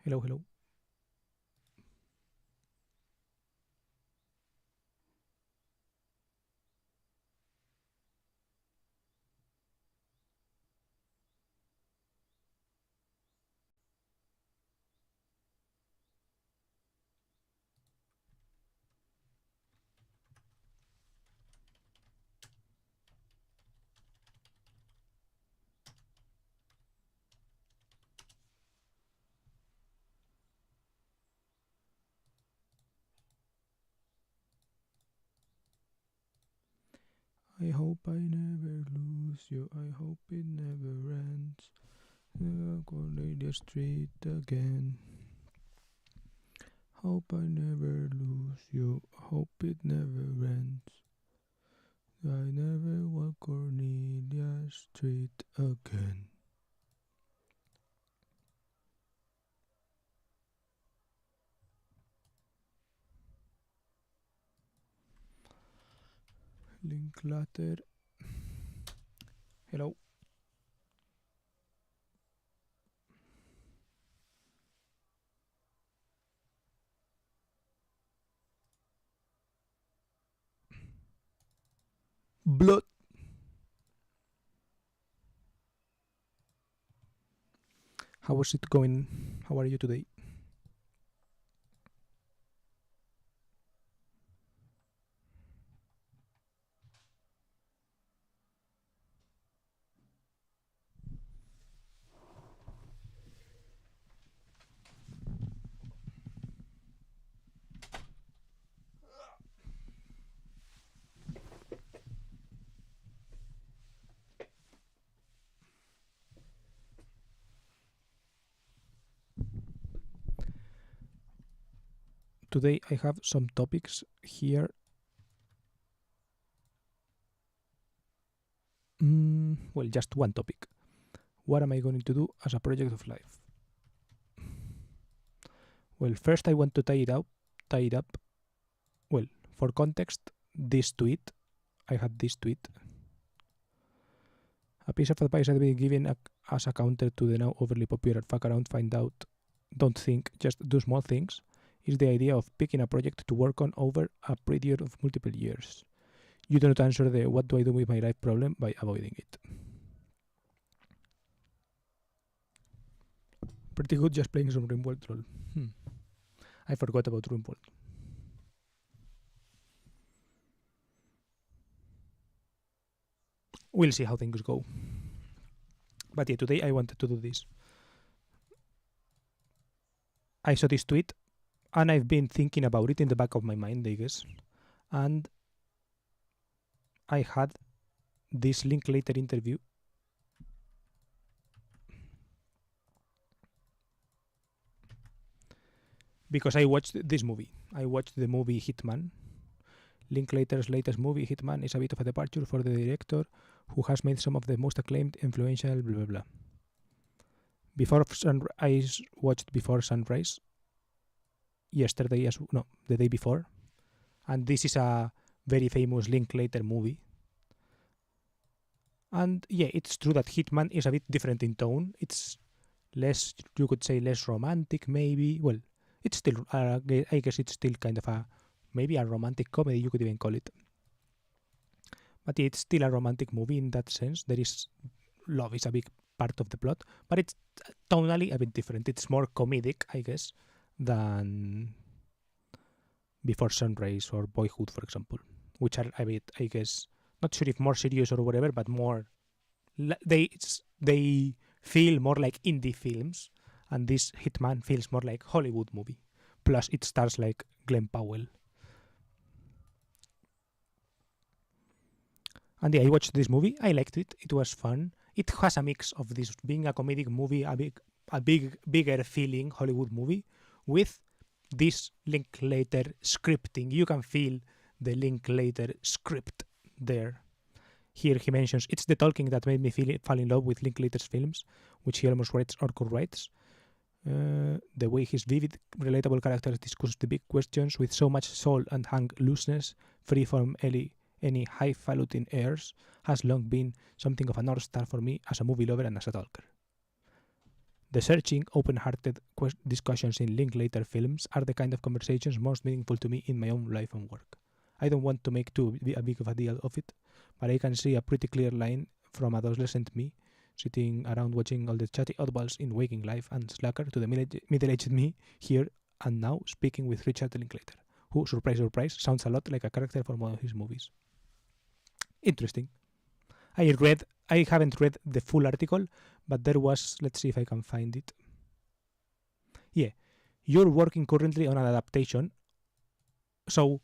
Hello, hello. I hope I never lose you. I hope it never ends. Cornelia Street again. Hope I never lose you. Hope it never ends. I never walk Cornelia Street again. Linklater. Hello. Blood. How was it going? How are you today? Today I have some topics here. Well, just one topic. What am I going to do as a project of life? Well, first I want to tie it up. Tie it up. Well, for context, this tweet. I had this tweet. A piece of advice I've been given as a counter to the now overly popular fuck around, find out, don't think, just do small things, is the idea of picking a project to work on over a period of multiple years. You do not answer the what do I do with my life problem by avoiding it. Pretty good just playing some RimWorld troll. I forgot about RimWorld. We'll see how things go. But yeah, today I wanted to do this. I saw this tweet and I've been thinking about it in the back of my mind, I guess. And I had this Linklater interview. Because I watched this movie. I watched the movie Hitman. Linklater's latest movie, Hitman, is a bit of a departure for the director, who has made some of the most acclaimed, influential, blah blah blah. I watched Before Sunrise yesterday, the day before, and this is a very famous Linklater movie. And yeah, it's true that Hitman is a bit different in tone. It's less, you could say, less romantic, maybe. Well, it's still, I guess it's still kind of maybe a romantic comedy, you could even call it. But it's still a romantic movie in that sense. There is love is a big part of the plot, but it's tonally a bit different. It's more comedic, I guess, than Before Sunrise or Boyhood, for example, which are a bit, I guess, not sure if more serious or whatever, but more they feel more like indie films, and this Hitman feels more like Hollywood movie. Plus, it stars like Glenn Powell. And yeah, I watched this movie. I liked it. It was fun. It has a mix of this being a comedic movie, bigger feeling Hollywood movie, with this Linklater scripting. You can feel the Linklater script there. Here he mentions, it's the talking that made me fall in love with Linklater's films, which he almost writes or co-writes. The way his vivid, relatable characters discuss the big questions with so much soul and hang looseness, free from any highfalutin airs, has long been something of a North Star for me as a movie lover and as a talker. The searching, open-hearted discussions in Linklater films are the kind of conversations most meaningful to me in my own life and work. I don't want to make too big of a deal of it, but I can see a pretty clear line from adolescent me sitting around watching all the chatty oddballs in Waking Life and Slacker to the middle-aged me here and now speaking with Richard Linklater, who, surprise, surprise, sounds a lot like a character from one of his movies. Interesting. I haven't read the full article, but there was, let's see if I can find it. Yeah, you're working currently on an adaptation. So,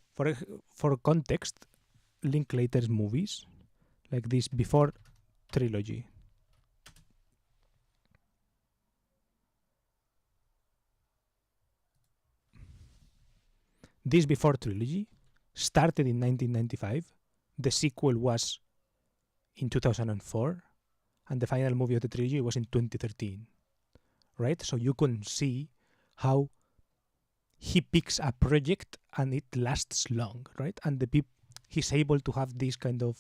for context, Linklater's movies, like this Before trilogy. This Before trilogy started in 1995. The sequel was in 2004, and the final movie of the trilogy was in 2013. Right? So you can see how he picks a project and it lasts long, right? And he's able to have these kind of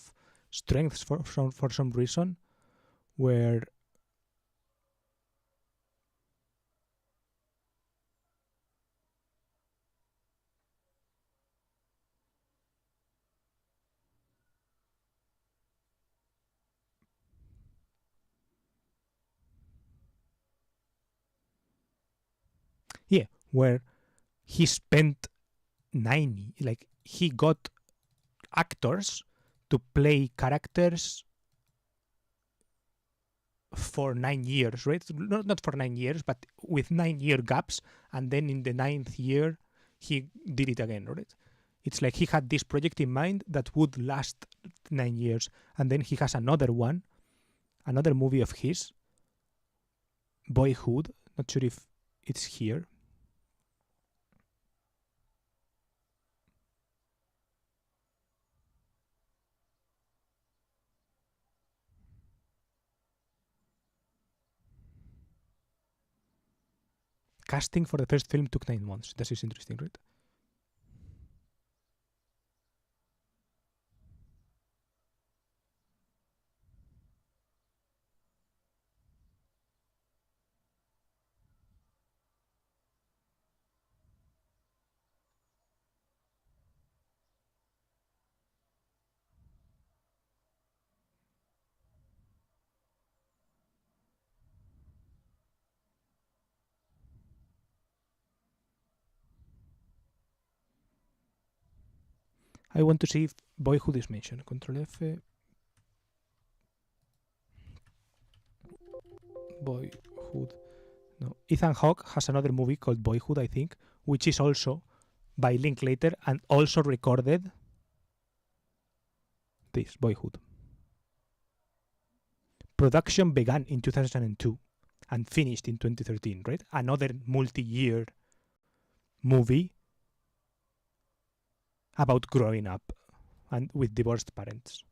strengths for some reason, where where he spent he got actors to play characters for 9 years, right? Not for 9 years, but with 9-year gaps, and then in the 9th year he did it again, right? It's like he had this project in mind that would last 9 years, and then he has another movie of his, Boyhood. Not sure if it's here. Casting for the first film took 9 months. That is interesting, right? I want to see if Boyhood is mentioned. Control F. Boyhood. No. Ethan Hawke has another movie called Boyhood, I think, which is also by Linklater and also recorded this, Boyhood. Production began in 2002 and finished in 2013, right? Another multi-year movie about growing up and with divorced parents.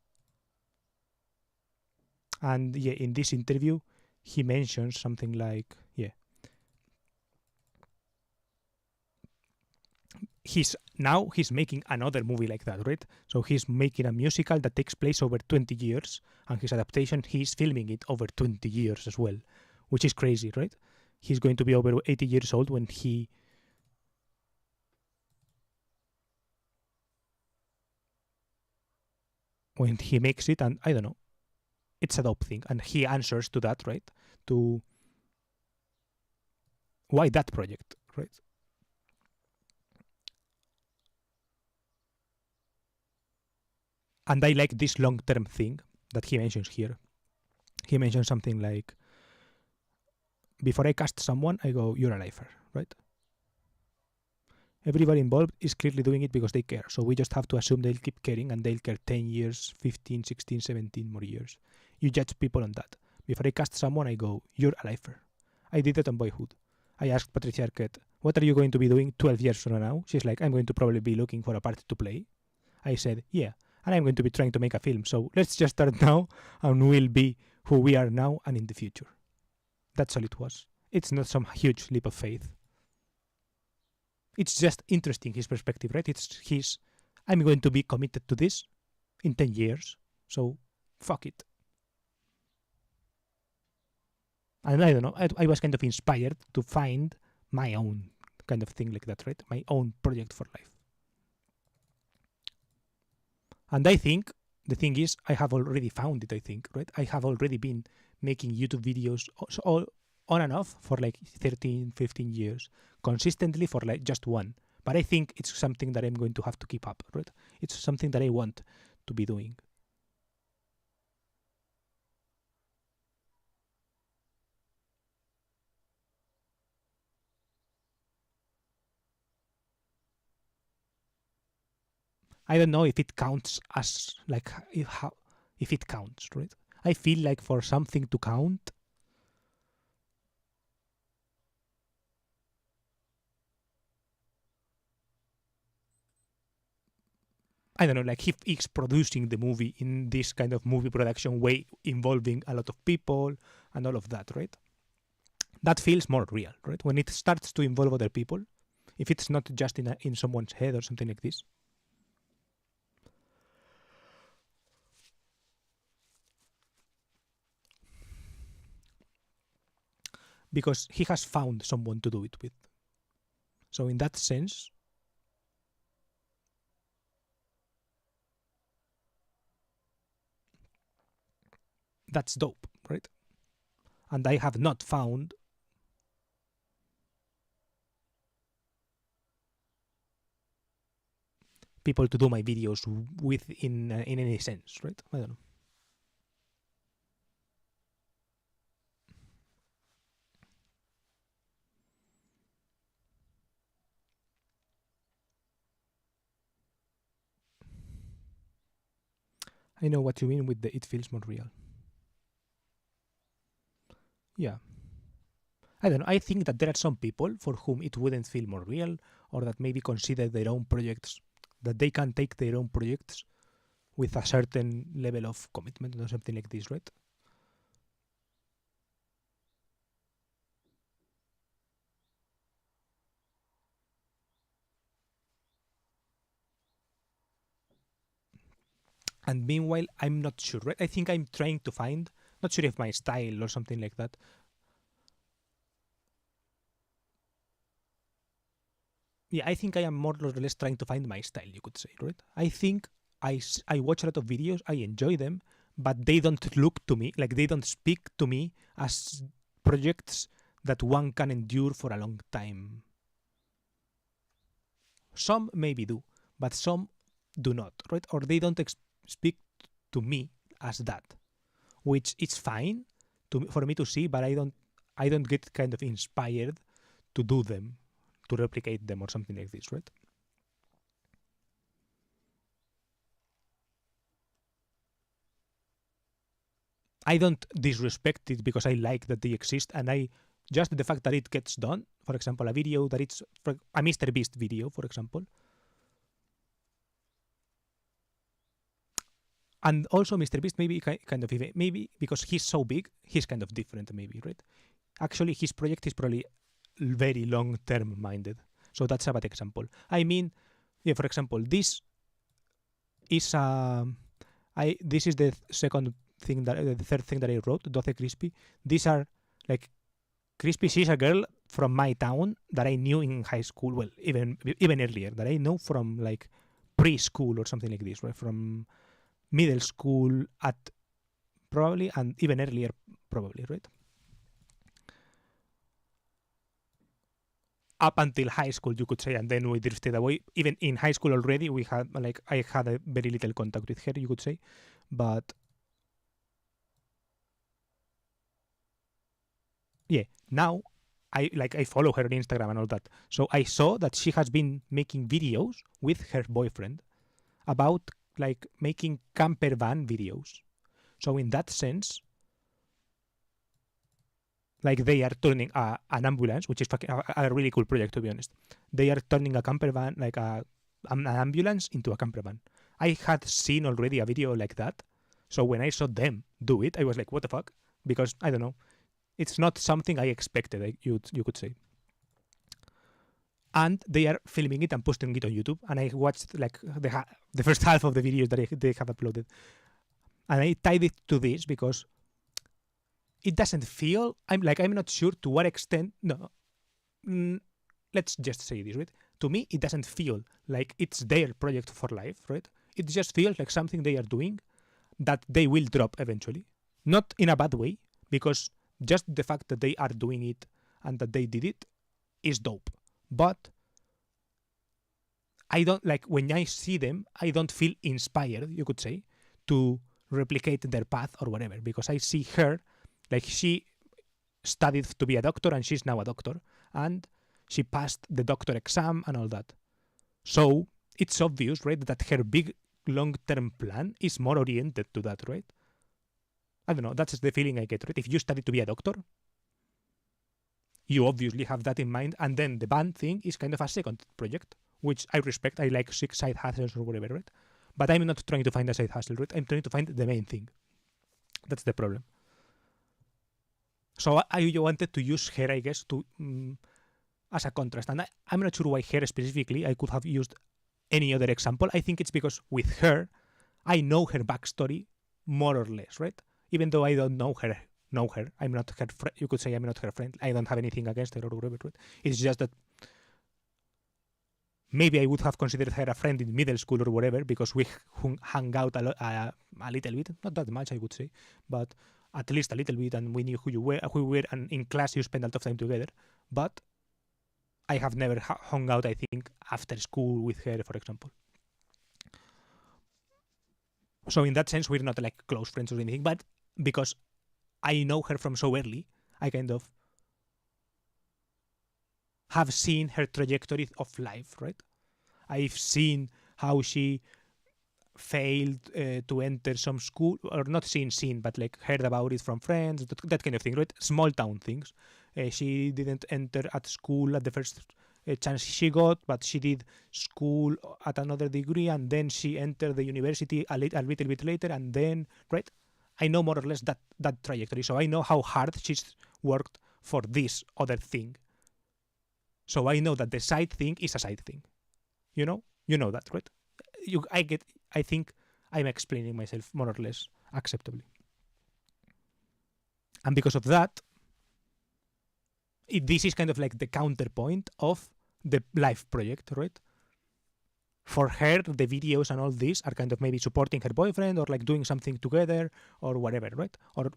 And yeah, in this interview, he mentions something like, he's making another movie like that, right? So he's making a musical that takes place over 20 years, and his adaptation, he's filming it over 20 years as well, which is crazy, right? He's going to be over 80 years old when he makes it, and I don't know, it's a dope thing, and he answers to that, right? To why that project, right? And I like this long-term thing that he mentions here. He mentions something like, before I cast someone, I go, you're a lifer, right? Everybody involved is clearly doing it because they care, so we just have to assume they'll keep caring and they'll care 10 years, 15, 16, 17 more years. You judge people on that. Before I cast someone, I go, you're a lifer. I did that on Boyhood. I asked Patricia Arquette, what are you going to be doing 12 years from now? She's like, I'm going to probably be looking for a part to play. I said, yeah, and I'm going to be trying to make a film, so let's just start now and we'll be who we are now and in the future. That's all it was. It's not some huge leap of faith. It's just interesting, his perspective, right? I'm going to be committed to this in 10 years, so fuck it. And I don't know, I was kind of inspired to find my own kind of thing like that, right? My own project for life. And I think the thing is, I have already found it, I think, right? I have already been making YouTube videos all on and off for like 13, 15 years, consistently for like just one. But I think it's something that I'm going to have to keep up, right? It's something that I want to be doing. I don't know if it counts as like if it counts, right? I feel like for something to count, I don't know, like if he's producing the movie in this kind of movie production way, involving a lot of people and all of that, right? That feels more real, right? When it starts to involve other people, if it's not just in someone's head or something like this. Because he has found someone to do it with. So in that sense, that's dope, right? And I have not found people to do my videos with in any sense, right? I don't know. I know what you mean with the it feels more real. Yeah. I don't know. I think that there are some people for whom it wouldn't feel more real, or that maybe consider their own projects, that they can take their own projects with a certain level of commitment or something like this, right? And meanwhile, I'm not sure, right? I think I'm trying to find, not sure if my style or something like that. Yeah, I think I am more or less trying to find my style, you could say, right? I think I watch a lot of videos, I enjoy them, but they don't look to me, like they don't speak to me as projects that one can endure for a long time. Some maybe do, but some do not, right? Or they don't speak to me as that, which is fine for me to see, but I don't get kind of inspired to do them, to replicate them or something like this, right? I don't disrespect it because I like that they exist, and I just the fact that it gets done. For example, a video that it's a Mr. Beast video, for example, and also Mr. Beast maybe kind of even, maybe because he's so big, he's kind of different, maybe, right? Actually, his project is probably very long term minded, so that's a bad example. I mean, yeah, for example, this is this is the second thing that the third thing that I wrote, Doce Crispy. These are like Crispy. She's a girl from my town that I knew in high school. Well, even earlier, that I know from like preschool or something like this, right? From middle school at probably, and even earlier probably, right? Up until high school, you could say, and then we drifted away. Even in high school already, we had like I had a very little contact with her, you could say, but yeah, now I follow her on Instagram and all that. So I saw that she has been making videos with her boyfriend about like making camper van videos. So in that sense, like they are turning an ambulance, which is a really cool project to be honest. They are turning a camper van, like an ambulance, into a camper van. I had seen already a video like that, so when I saw them do it, I was like, "What the fuck?" Because I don't know, it's not something I expected. You could say. And they are filming it and posting it on YouTube. And I watched like the first half of the videos that they have uploaded, and I tied it to this because it doesn't feel. I'm not sure to what extent. No, let's just say this, right? To me, it doesn't feel like it's their project for life, right? It just feels like something they are doing that they will drop eventually. Not in a bad way, because just the fact that they are doing it and that they did it is dope. But I don't like when I see them, I don't feel inspired, you could say, to replicate their path or whatever, because I see her, like she studied to be a doctor and she's now a doctor, and she passed the doctor exam and all that. So it's obvious, right, that her big long-term plan is more oriented to that, right? I don't know, that's the feeling I get, right? If you study to be a doctor, you obviously have that in mind, and then the band thing is kind of a second project, which I respect. I like side hustles or whatever, right? But I'm not trying to find a side hustle, right? I'm trying to find the main thing. That's the problem. So I wanted to use her, I guess, to as a contrast. And I'm not sure why her specifically. I could have used any other example. I think it's because with her, I know her backstory more or less, right? Even though I don't know her, I'm not her friend. You could say I'm not her friend. I don't have anything against her or whatever, right? It's just that maybe I would have considered her a friend in middle school or whatever, because we hung out a little bit, not that much, I would say, but at least a little bit, and we knew who you were, and in class you spent a lot of time together. But I have never hung out, I think, after school with her, for example. So in that sense, we're not like close friends or anything, but because I know her from so early, I kind of have seen her trajectory of life, right? I've seen how she failed to enter some school, or not seen, but like heard about it from friends, that kind of thing, right? Small town things. She didn't enter at school at the first chance she got, but she did school at another degree, and then she entered the university a little bit later, and then, right? I know more or less that trajectory, so I know how hard she's worked for this other thing. So I know that the side thing is a side thing. You know that, right? I think I'm explaining myself more or less acceptably. And because of that, this is kind of like the counterpoint of the life project, right? For her, the videos and all this are kind of maybe supporting her boyfriend or like doing something together or whatever, right? Or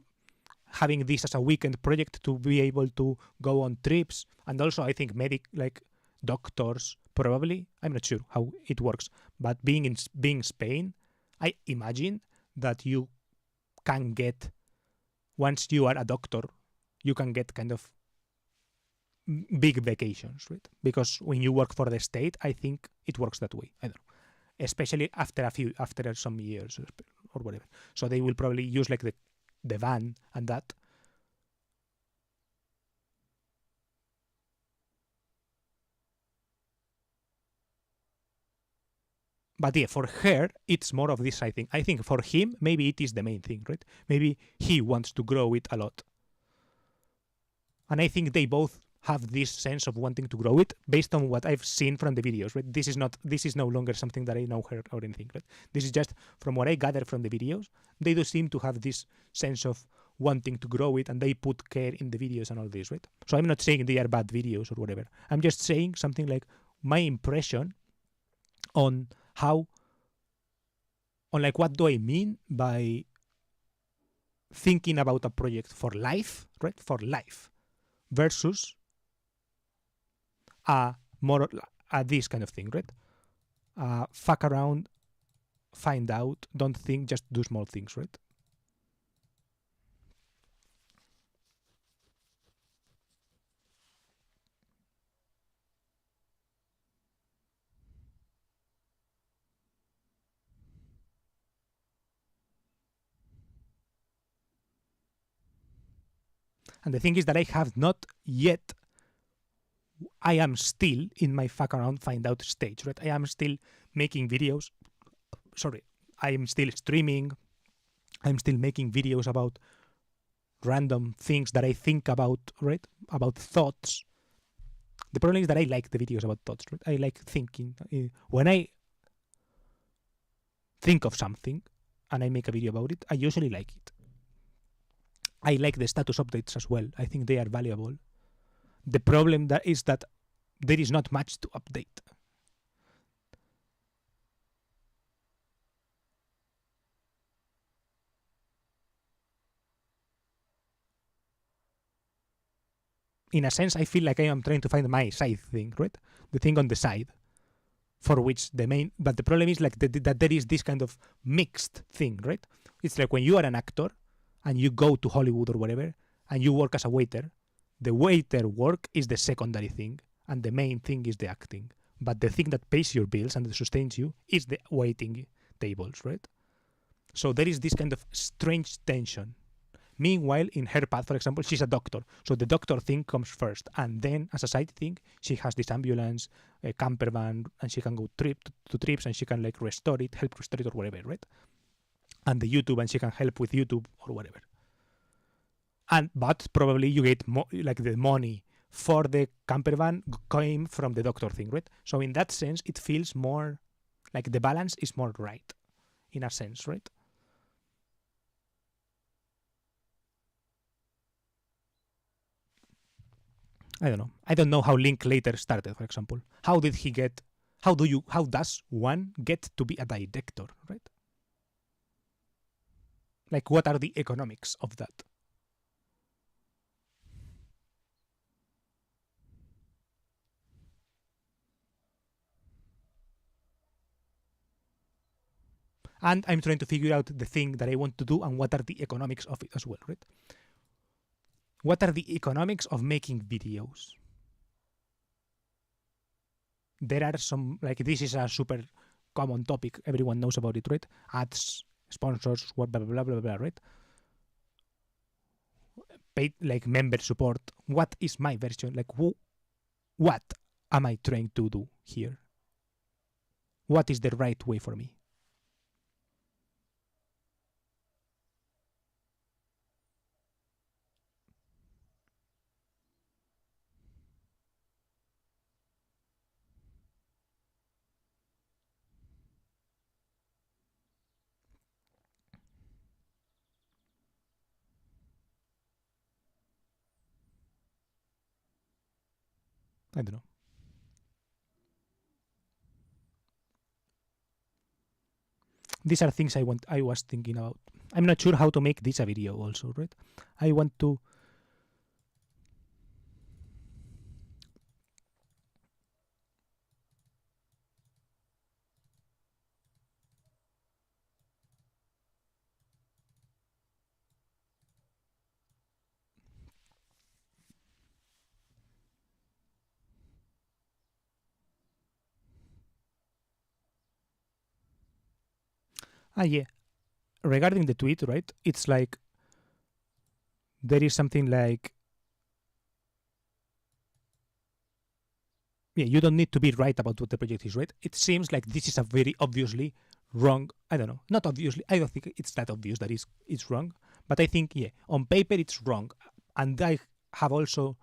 having this as a weekend project to be able to go on trips. And also, I think doctors, probably, I'm not sure how it works, but being Spain, I imagine that you can get, once you are a doctor, you can get kind of big vacations, right? Because when you work for the state, I think it works that way. I don't know, especially after some years or whatever. So they will probably use like the van and that. But yeah, for her, it's more of this, I think. I think for him, maybe it is the main thing, right? Maybe he wants to grow it a lot. And I think they both have this sense of wanting to grow it based on what I've seen from the videos, right? This is no longer something that I know her or anything, right? This is just from what I gather from the videos. They do seem to have this sense of wanting to grow it, and they put care in the videos and all this, right? So I'm not saying they are bad videos or whatever. I'm just saying something like my impression on like what do I mean by thinking about a project for life, right? For life versus more this kind of thing, right? Fuck around, find out, don't think, just do small things, right? And the thing is that I have not yet, I am still in my fuck around, find out stage, right? I am still making videos. Sorry, I am still streaming. I'm still making videos about random things that I think about, right? About thoughts. The problem is that I like the videos about thoughts, right? I like thinking. When I think of something and I make a video about it, I usually like it. I like the status updates as well. I think they are valuable. The problem that is that there is not much to update. In a sense, I feel like I am trying to find my side thing, right? The thing on the side for which the main. But the problem is like that there is this kind of mixed thing, right? It's like when you are an actor and you go to Hollywood or whatever and you work as a waiter, the waiter work is the secondary thing and the main thing is the acting. But the thing that pays your bills and sustains you is the waiting tables, right? So there is this kind of strange tension. Meanwhile, in her path, for example, she's a doctor. So the doctor thing comes first. And then, as a side thing, she has this ambulance, a camper van, and she can go to trips and she can like restore it, help restore it or whatever, right? And the YouTube, and she can help with YouTube or whatever. But probably you get like the money for the camper van came from the doctor thing, right? So in that sense, it feels more like the balance is more right, in a sense, right? I don't know. I don't know how Linklater started, for example. How did he get? How does one get to be a director, right? Like, what are the economics of that? And I'm trying to figure out the thing that I want to do and what are the economics of it as well, right? What are the economics of making videos? There are some, like, this is a super common topic. Everyone knows about it, right? Ads, sponsors, blah, blah, blah, blah, blah, right? Paid, like, member support. What is my version? Like, what am I trying to do here? What is the right way for me? I don't know. These are things I was thinking about. I'm not sure how to make this a video also, right? I want to. Yeah. Regarding the tweet, right? It's like there is something like, yeah, you don't need to be right about what the project is, right? It seems like this is a very obviously wrong. I don't know, not obviously. I don't think it's that obvious that it's wrong, but I think yeah, on paper it's wrong, and I have also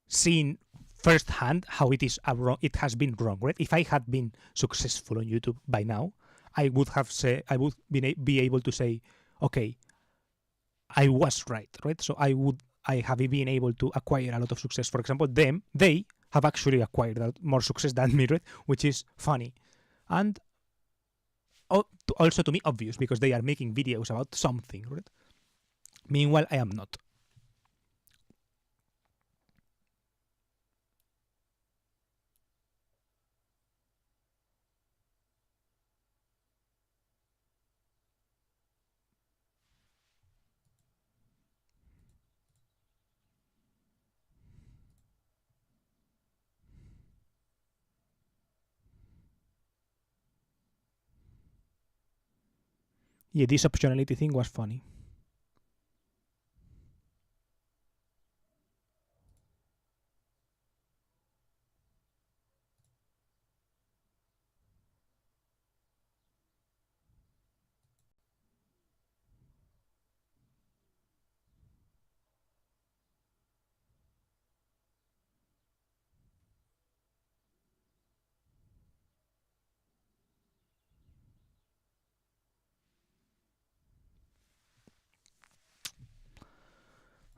seen firsthand how it is a wrong. It has been wrong, right? If I had been successful on YouTube by now, I would have said I would be able to say, okay, I was right, right? So I have been able to acquire a lot of success. For example, they have actually acquired more success than me, right? Which is funny, and also to me obvious because they are making videos about something, right? Meanwhile, I am not. Yeah, this optionality thing was funny.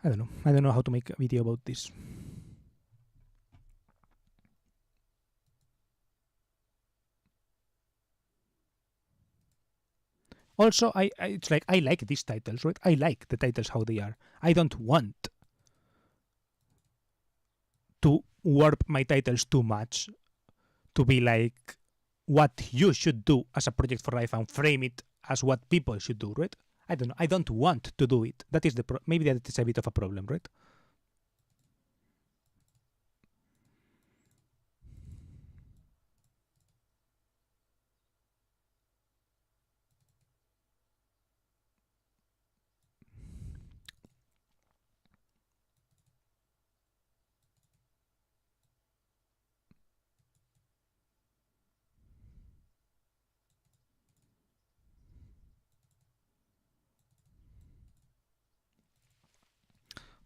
I don't know. I don't know how to make a video about this. Also, it's like I like these titles, right? I like the titles how they are. I don't want to warp my titles too much to be like what you should do as a project for life and frame it as what people should do, right? I don't know. I don't want to do it. That is maybe that is a bit of a problem, right?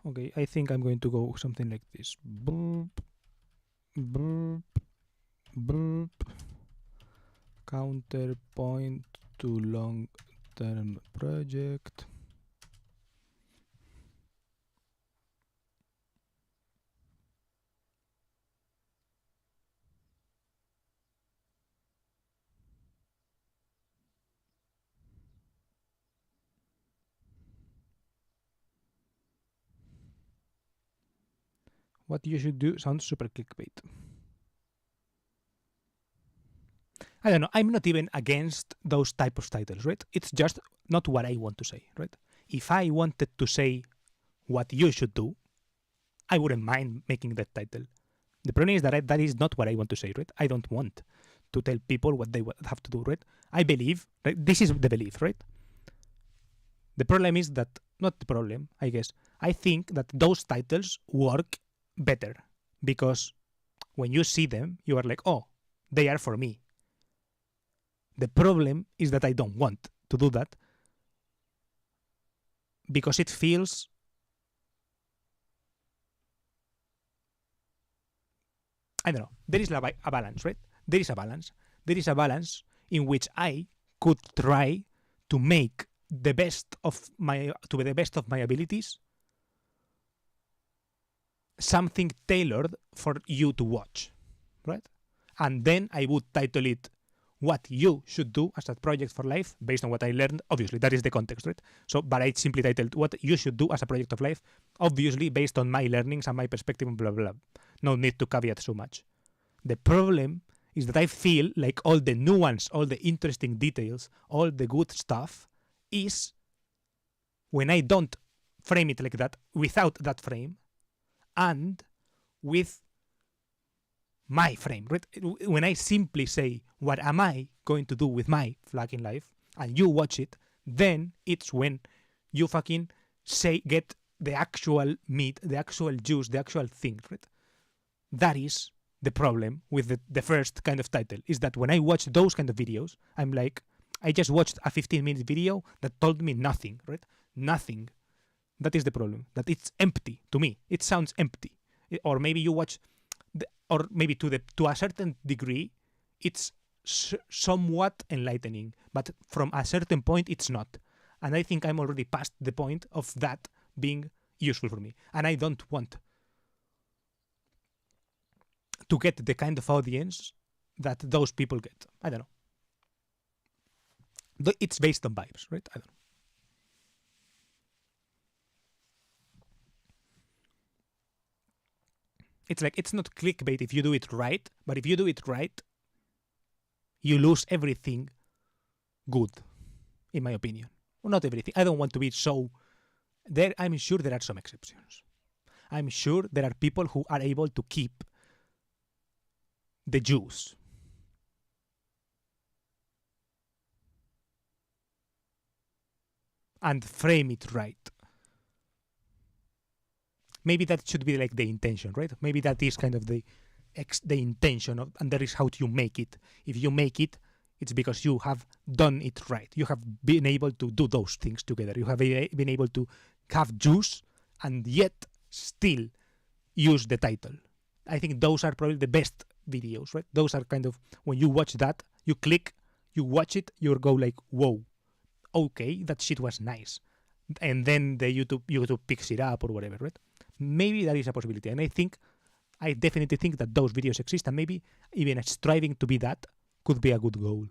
Okay, I think I'm going to go something like this. Burp, burp, burp. Counterpoint to long-term project. What you should do sounds super clickbait. I don't know. I'm not even against those type of titles, right? It's just not what I want to say, right? If I wanted to say what you should do, I wouldn't mind making that title. The problem is that that is not what I want to say, right? I don't want to tell people what they have to do, right? I believe, right? This is the belief, right? The problem is that, not the problem, I guess. I think that those titles work better because when you see them, you are like, oh, they are for me. The problem is that I don't want to do that because it feels I don't know. There is a balance, right? There is a balance. There is a balance in which I could try to make the best of my abilities something tailored for you to watch, right? And then I would title it what you should do as a project for life based on what I learned. Obviously, that is the context, right? So, but I simply titled what you should do as a project of life, obviously based on my learnings and my perspective and blah, blah, blah. No need to caveat so much. The problem is that I feel like all the nuance, all the interesting details, all the good stuff is when I don't frame it like that, without that frame, and with my frame, right? When I simply say, what am I going to do with my fucking life, and you watch it, then it's when you fucking say, get the actual meat, the actual juice, the actual thing, right? That is the problem with the first kind of title, is that when I watch those kind of videos, I'm like, I just watched a 15-minute video that told me nothing, right? Nothing. That is the problem, that it's empty to me. It sounds empty. Or maybe you watch, or maybe to a certain degree, it's somewhat enlightening, but from a certain point, it's not. And I think I'm already past the point of that being useful for me. And I don't want to get the kind of audience that those people get. I don't know. It's based on vibes, right? I don't know. It's like, it's not clickbait if you do it right, but if you do it right, you lose everything good, in my opinion. Well, not everything. I don't want to be so... I'm sure there are some exceptions. I'm sure there are people who are able to keep the juice. And frame it right. Maybe that should be like the intention, right? Maybe that is kind of the intention of, and that is how you make it. If you make it, it's because you have done it right. You have been able to do those things together. You have been able to have juice and yet still use the title. I think those are probably the best videos, right? Those are kind of, when you watch that, you click, you watch it, you go like, whoa, okay, that shit was nice. and then the YouTube picks it up or whatever, right? Maybe that is a possibility, and I definitely think that those videos exist, and maybe even striving to be that could be a good goal.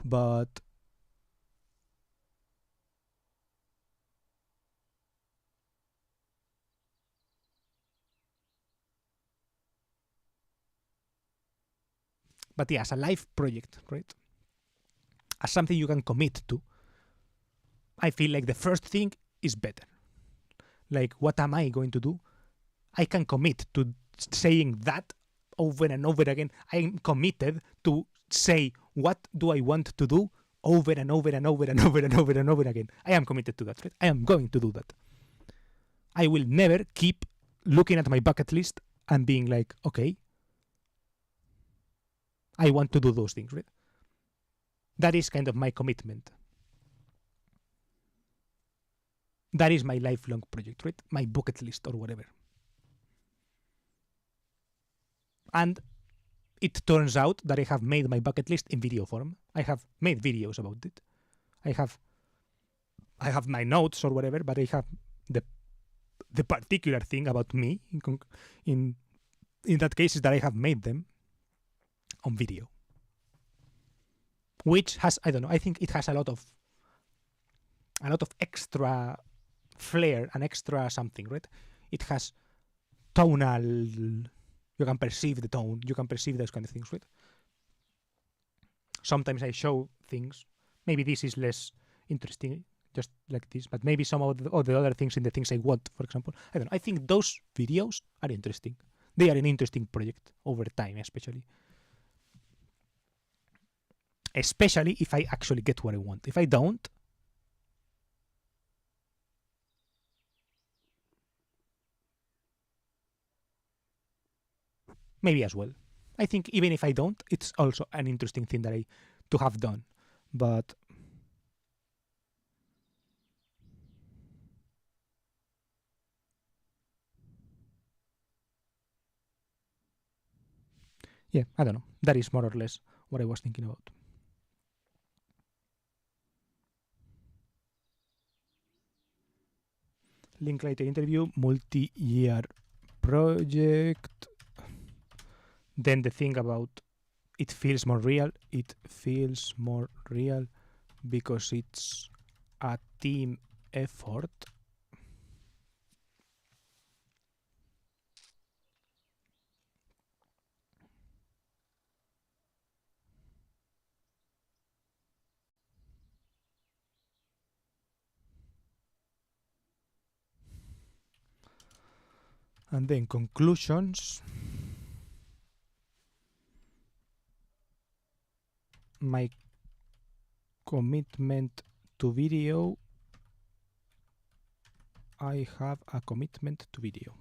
But yeah, as a life project, right? As something you can commit to, I feel like the first thing is better. Like, what am I going to do? I can commit to saying that over and over again. I'm committed to say, what do I want to do over and over and over and over and over and over again. I am committed to that, right? I am going to do that. I will never keep looking at my bucket list and being like, okay, I want to do those things, right? That is kind of my commitment. That is my lifelong project, right? My bucket list or whatever. And it turns out that I have made my bucket list in video form. I have made videos about it. I have my notes or whatever, but I have the particular thing about me in that case is that I have made them on video, which has, I don't know, I think it has a lot of extra flair and extra something, right? It has tonal, you can perceive the tone, you can perceive those kind of things, right? Sometimes I show things, maybe this is less interesting, just like this, but maybe some of the other things in the things I want, for example, I don't know. I think those videos are interesting. They are an interesting project over time, especially if I actually get what I want. If I don't, maybe as well. I think even if I don't, it's also an interesting thing to have done. But yeah, I don't know. That is more or less what I was thinking about. Linklater interview, multi-year project. Then the thing about it feels more real. It feels more real because it's a team effort. And then conclusions. My commitment to video. I have a commitment to video.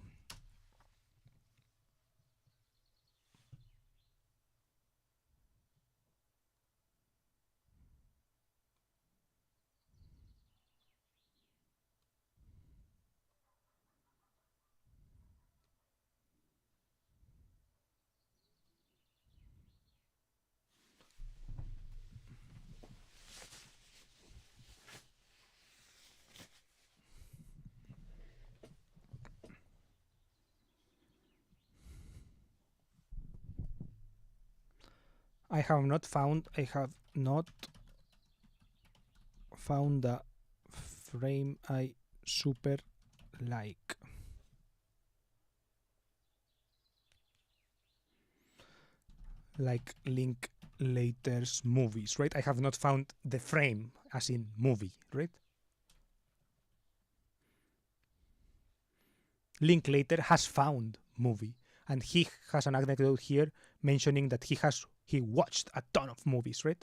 I have not found a frame I super like. Like Linklater's movies, right? I have not found the frame as in movie, right? Linklater has found movie, and he has an anecdote here mentioning that he watched a ton of movies, right?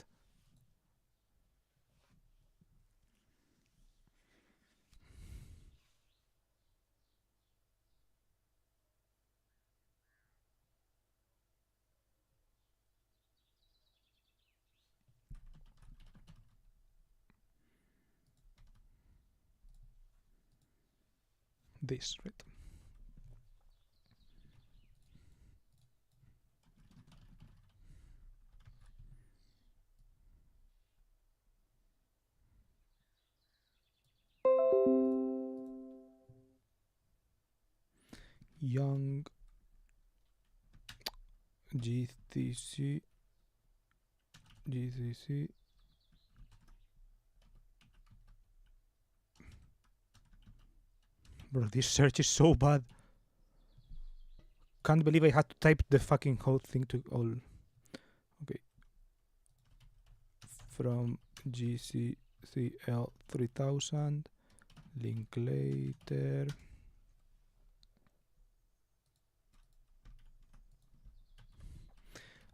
This, right? Young GCC. Bro, this search is so bad. Can't believe I had to type the fucking whole thing to all. Okay. From GCCL 3000. Linklater.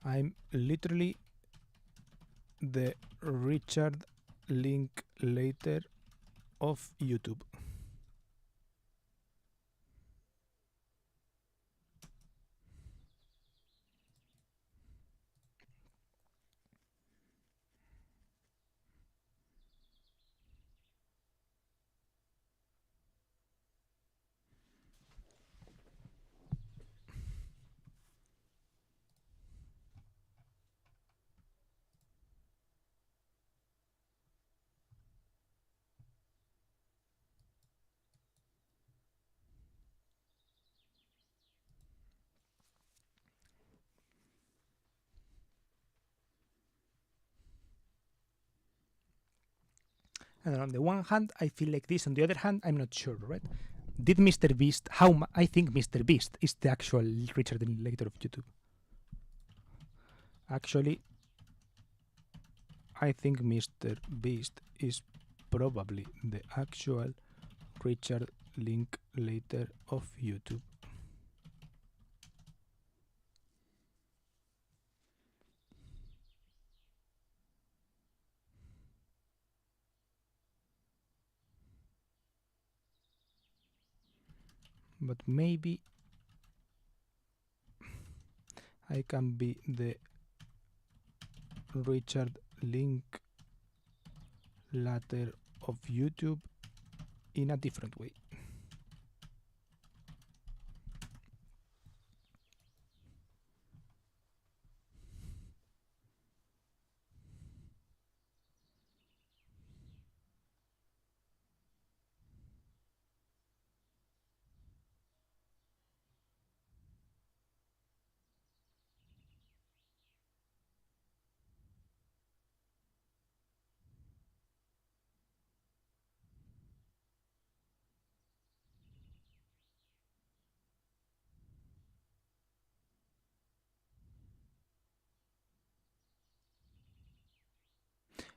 I'm literally the Richard Linklater of YouTube. And on the one hand, I feel like this. On the other hand, I'm not sure, right? Did Mr. Beast, I think Mr. Beast is the actual Richard Linklater of YouTube. Actually, I think Mr. Beast is probably the actual Richard Linklater of YouTube. But maybe I can be the Richard Linklater of YouTube in a different way.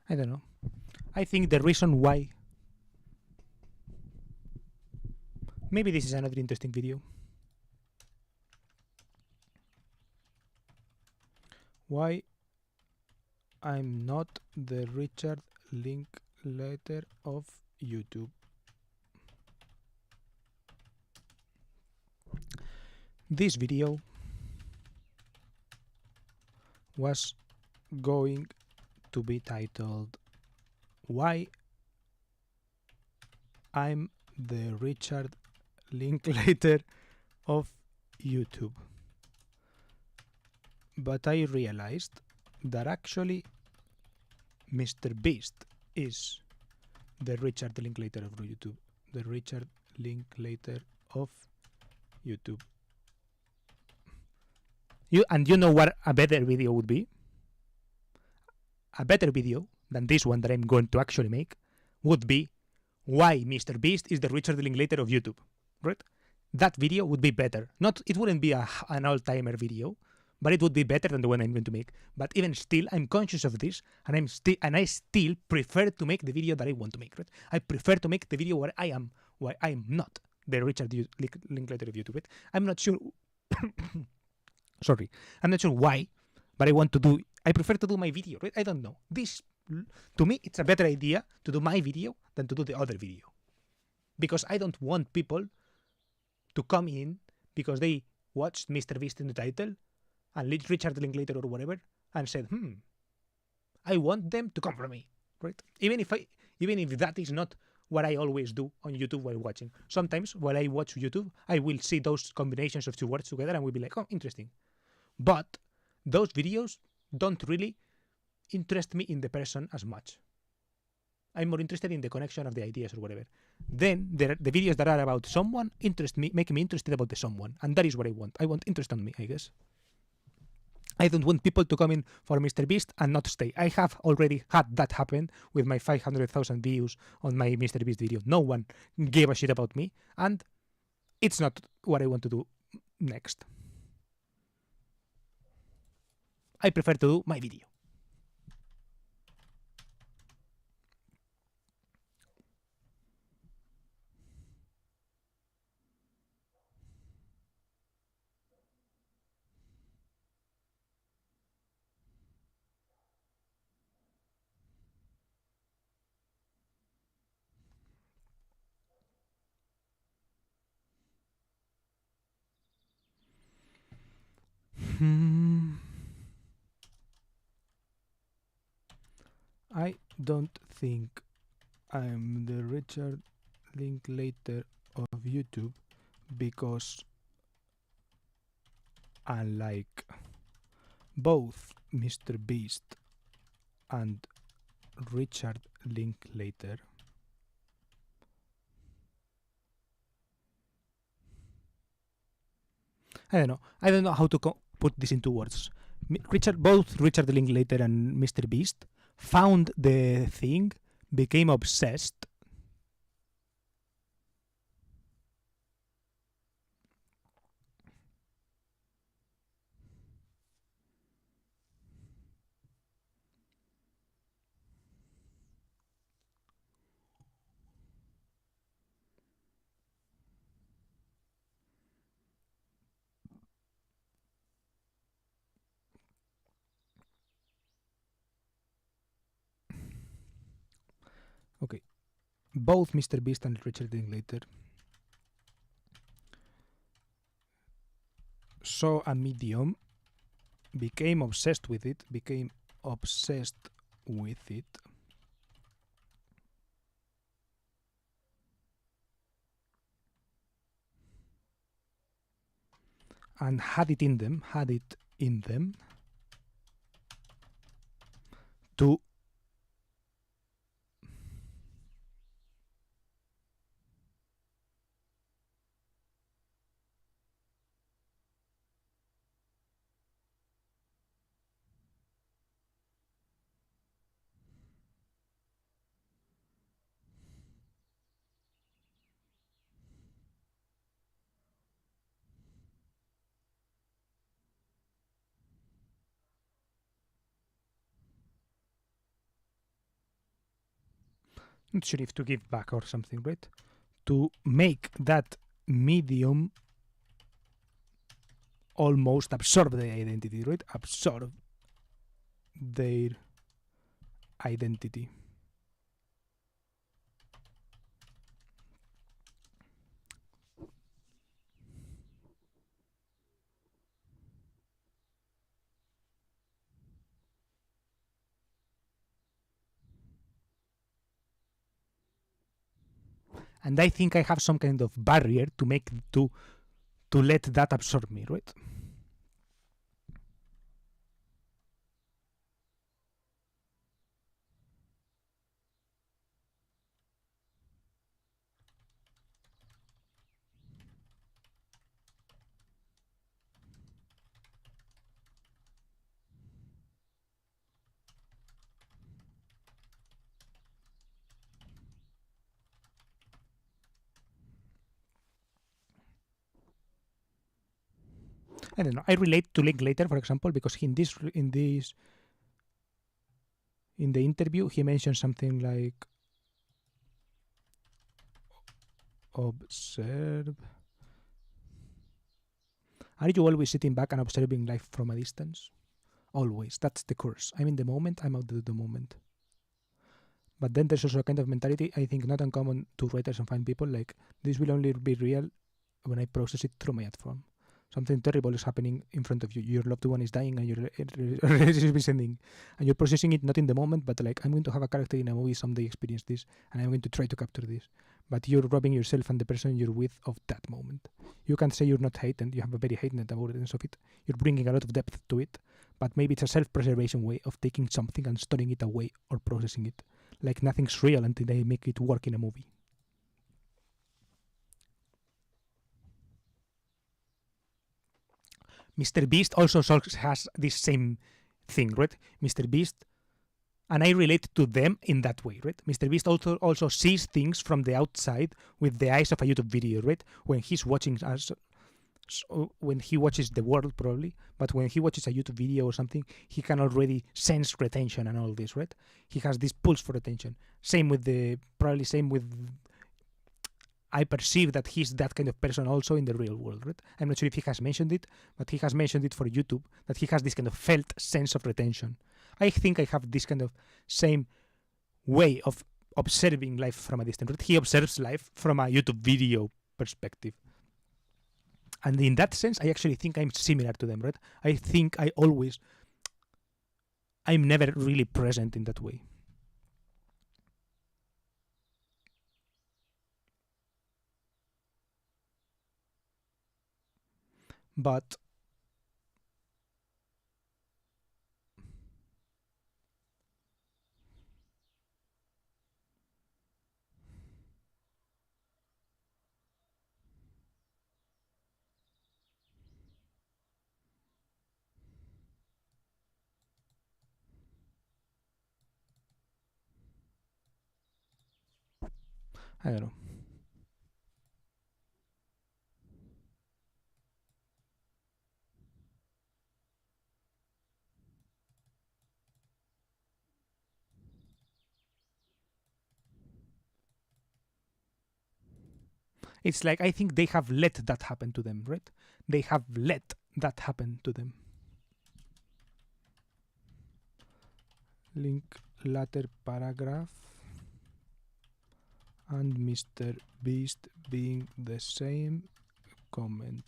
I don't know. I think the reason why. Maybe this is another interesting video. Why I'm not the Richard Linklater of YouTube. This video was going to be titled Why I'm the Richard Linklater of YouTube. But I realized that actually Mr. Beast is the Richard Linklater of YouTube. The Richard Linklater of YouTube. You know what a better video would be? A better video than this one that I'm going to actually make would be why Mr. Beast is the Richard Linklater of YouTube, right? That video would be better. It wouldn't be an all-timer video, but it would be better than the one I'm going to make. But even still, I'm conscious of this, and I still prefer to make the video that I want to make, right? I prefer to make the video where I am not the Richard Linklater of YouTube. Right? I'm not sure. Sorry, I'm not sure why, but I prefer to do my video, right? I don't know. To me, it's a better idea to do my video than to do the other video. Because I don't want people to come in because they watched Mr. Beast in the title and Richard Linklater or whatever and said, I want them to come from me, right? Even if that is not what I always do on YouTube while watching. Sometimes while I watch YouTube, I will see those combinations of two words together and will be like, oh, interesting. But those videos don't really interest me in the person as much. I'm more interested in the connection of the ideas or whatever. Then the videos that are about someone interest me, make me interested about the someone, and that is what I want. I want interest on me, I guess. I don't want people to come in for Mr. Beast and not stay. I have already had that happen with my 500,000 views on my Mr. Beast video. No one gave a shit about me, and it's not what I want to do next. I prefer to do my video. I don't think I'm the Richard Linklater of YouTube because unlike both Mr. Beast and Richard Linklater, I don't know how to put this into words. Both Richard Linklater and Mr. Beast found the thing, became obsessed, okay, both Mr. Beast and Richard Linklater saw a medium, became obsessed with it, and had it in them to not sure if to give back or something, right? To make that medium almost absorb their identity, right? Absorb their identity. And I think I have some kind of barrier to let that absorb me, right? I don't know. I relate to Linklater, for example, because in the interview he mentioned something like observe. Are you always sitting back and observing life from a distance? Always. That's the curse. I'm in the moment. I'm out of the moment. But then there's also a kind of mentality, I think, not uncommon to writers and fine people, like this will only be real when I process it through my art form. Something terrible is happening in front of you. Your loved one is dying and you're listening, and you're processing it not in the moment, but like, I'm going to have a character in a movie someday experience this, and I'm going to try to capture this. But you're robbing yourself and the person you're with of that moment. You can say you're not hating, you have a very hated awareness of it. You're bringing a lot of depth to it, but maybe it's a self-preservation way of taking something and storing it away or processing it. like nothing's real until they make it work in a movie. Mr. Beast also has this same thing, right? Mr. Beast, and I relate to them in that way, right? Mr. Beast also sees things from the outside with the eyes of a YouTube video, right? When he's watching us, when he watches the world probably, but when he watches a YouTube video or something, he can already sense retention and all this, right? He has this pulse for attention. Same with I perceive that he's that kind of person also in the real world, right? I'm not sure if he has mentioned it, but he has mentioned it for YouTube, that he has this kind of felt sense of retention. I think I have this kind of same way of observing life from a distance, right? He observes life from a YouTube video perspective. And in that sense, I actually think I'm similar to them, right? I think I'm never really present in that way. But I don't know. It's like I think they have let that happen to them, right? They have let that happen to them. Link latter paragraph and Mr. Beast being the same comment.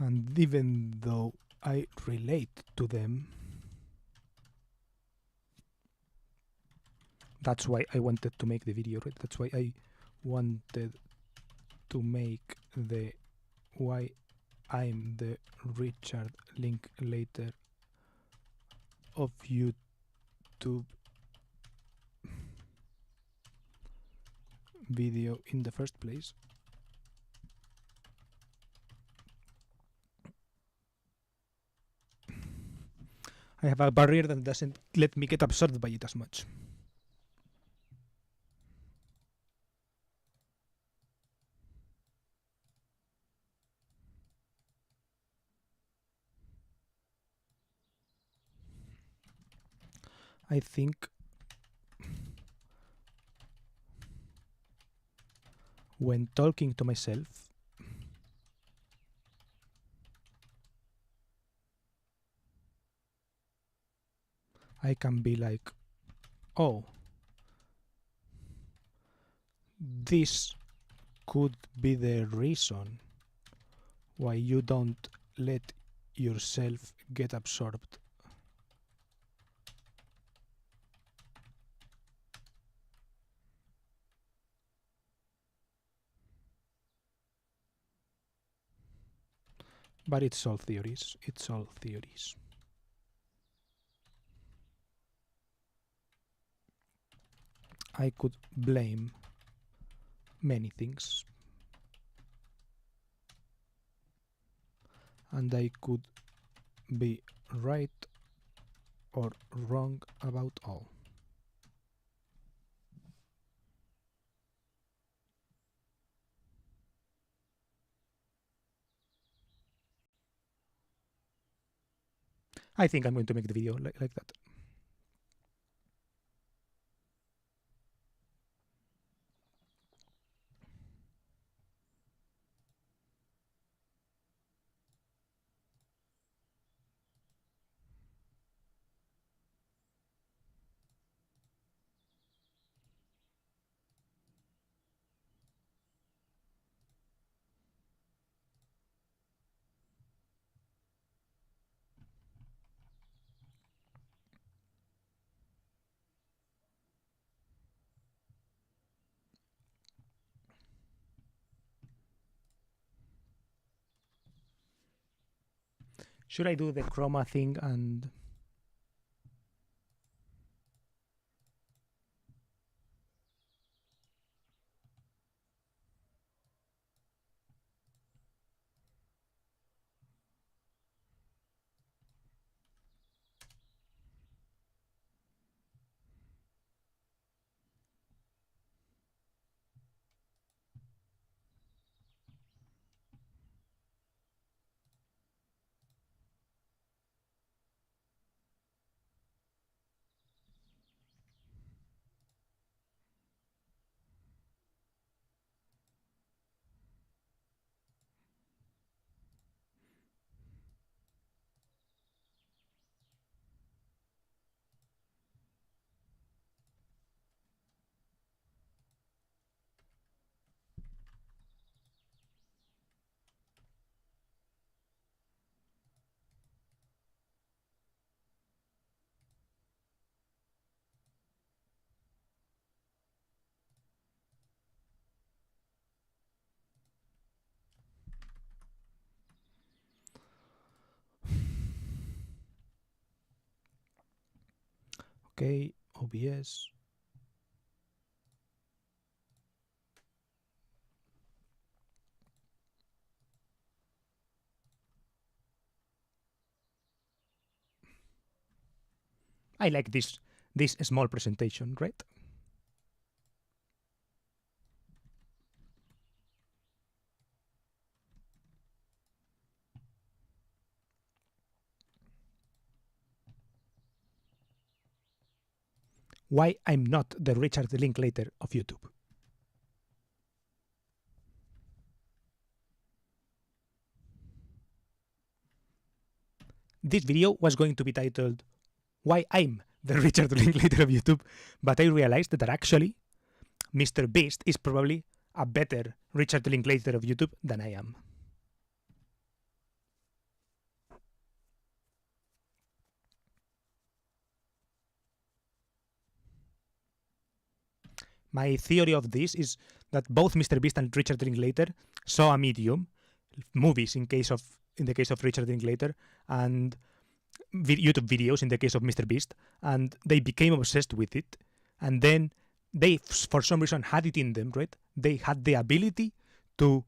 And even though I relate to them, that's why I wanted to make the video, right? That's why I wanted to make the why I'm the Richard Linklater of YouTube video in the first place. I have a barrier that doesn't let me get absorbed by it as much. I think when talking to myself, I can be like, oh, this could be the reason why you don't let yourself get absorbed. But it's all theories. It's all theories. I could blame many things. And I could be right or wrong about all. I think I'm going to make the video like that. Should I do the chroma thing and... Okay, OBS. I like this small presentation, right? Why I'm not the Richard Linklater of YouTube. This video was going to be titled Why I'm the Richard Linklater of YouTube, but I realized that actually Mr. Beast is probably a better Richard Linklater of YouTube than I am. My theory of this is that both Mr. Beast and Richard Linklater saw a medium, movies in the case of Richard Linklater, and YouTube videos in the case of Mr. Beast, and they became obsessed with it, and then they, for some reason, had it in them, right? They had the ability to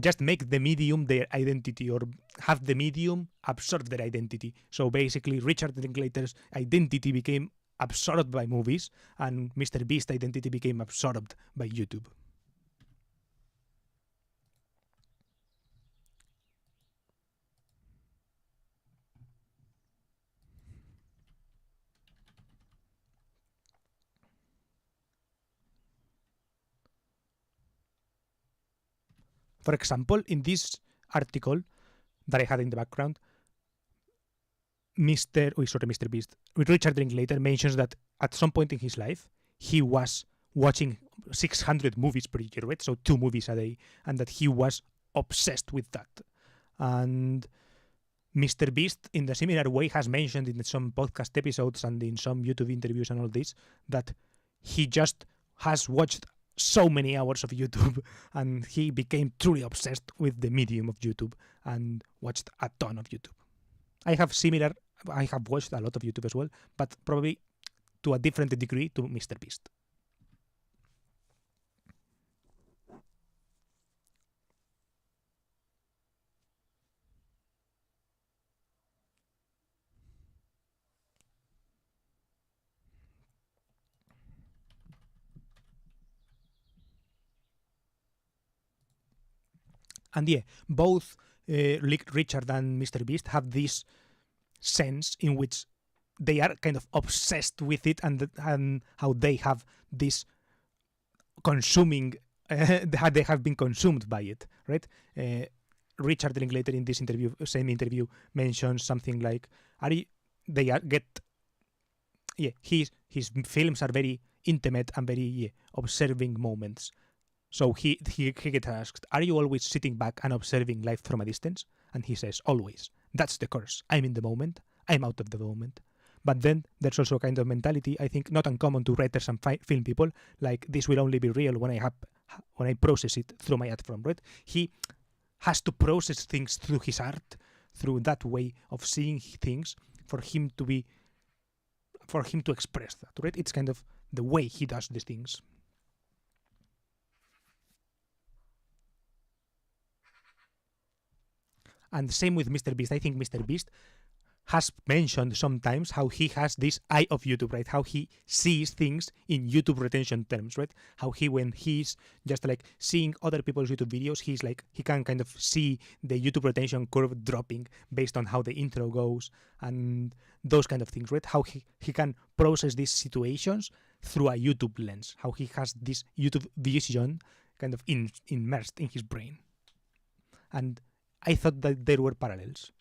just make the medium their identity, or have the medium absorb their identity. So basically, Richard Linklater's identity became absorbed by movies, and Mr. Beast's identity became absorbed by YouTube. For example, in this article that I had in the background, Mr. Beast, Richard Linklater mentions that at some point in his life, he was watching 600 movies per year, right? So 2 movies a day, and that he was obsessed with that. And Mr. Beast, in the similar way, has mentioned in some podcast episodes and in some YouTube interviews and all this, that he just has watched so many hours of YouTube, and he became truly obsessed with the medium of YouTube and watched a ton of YouTube. I have watched a lot of YouTube as well, but probably to a different degree to Mr. Beast. And yeah, both Richard and Mr. Beast have this sense in which they are kind of obsessed with it, and how they have this consuming, they have been consumed by it, right? Richard Linklater in this same interview, mentions something like, his films are very intimate and very observing moments. So he gets asked, are you always sitting back and observing life from a distance? And he says, always. That's the curse. I'm in the moment. I'm out of the moment. But then there's also a kind of mentality, I think, not uncommon to writers and film people, like, this will only be real when I process it through my art form, right? He has to process things through his art, through that way of seeing things for him to express that, right? It's kind of the way he does these things. And same with Mr. Beast. I think Mr. Beast has mentioned sometimes how he has this eye of YouTube, right? How he sees things in YouTube retention terms, right? How when he's just like seeing other people's YouTube videos, he's like, he can kind of see the YouTube retention curve dropping based on how the intro goes and those kind of things, right? How he can process these situations through a YouTube lens, how he has this YouTube vision kind of immersed in his brain. And I thought that there were parallels.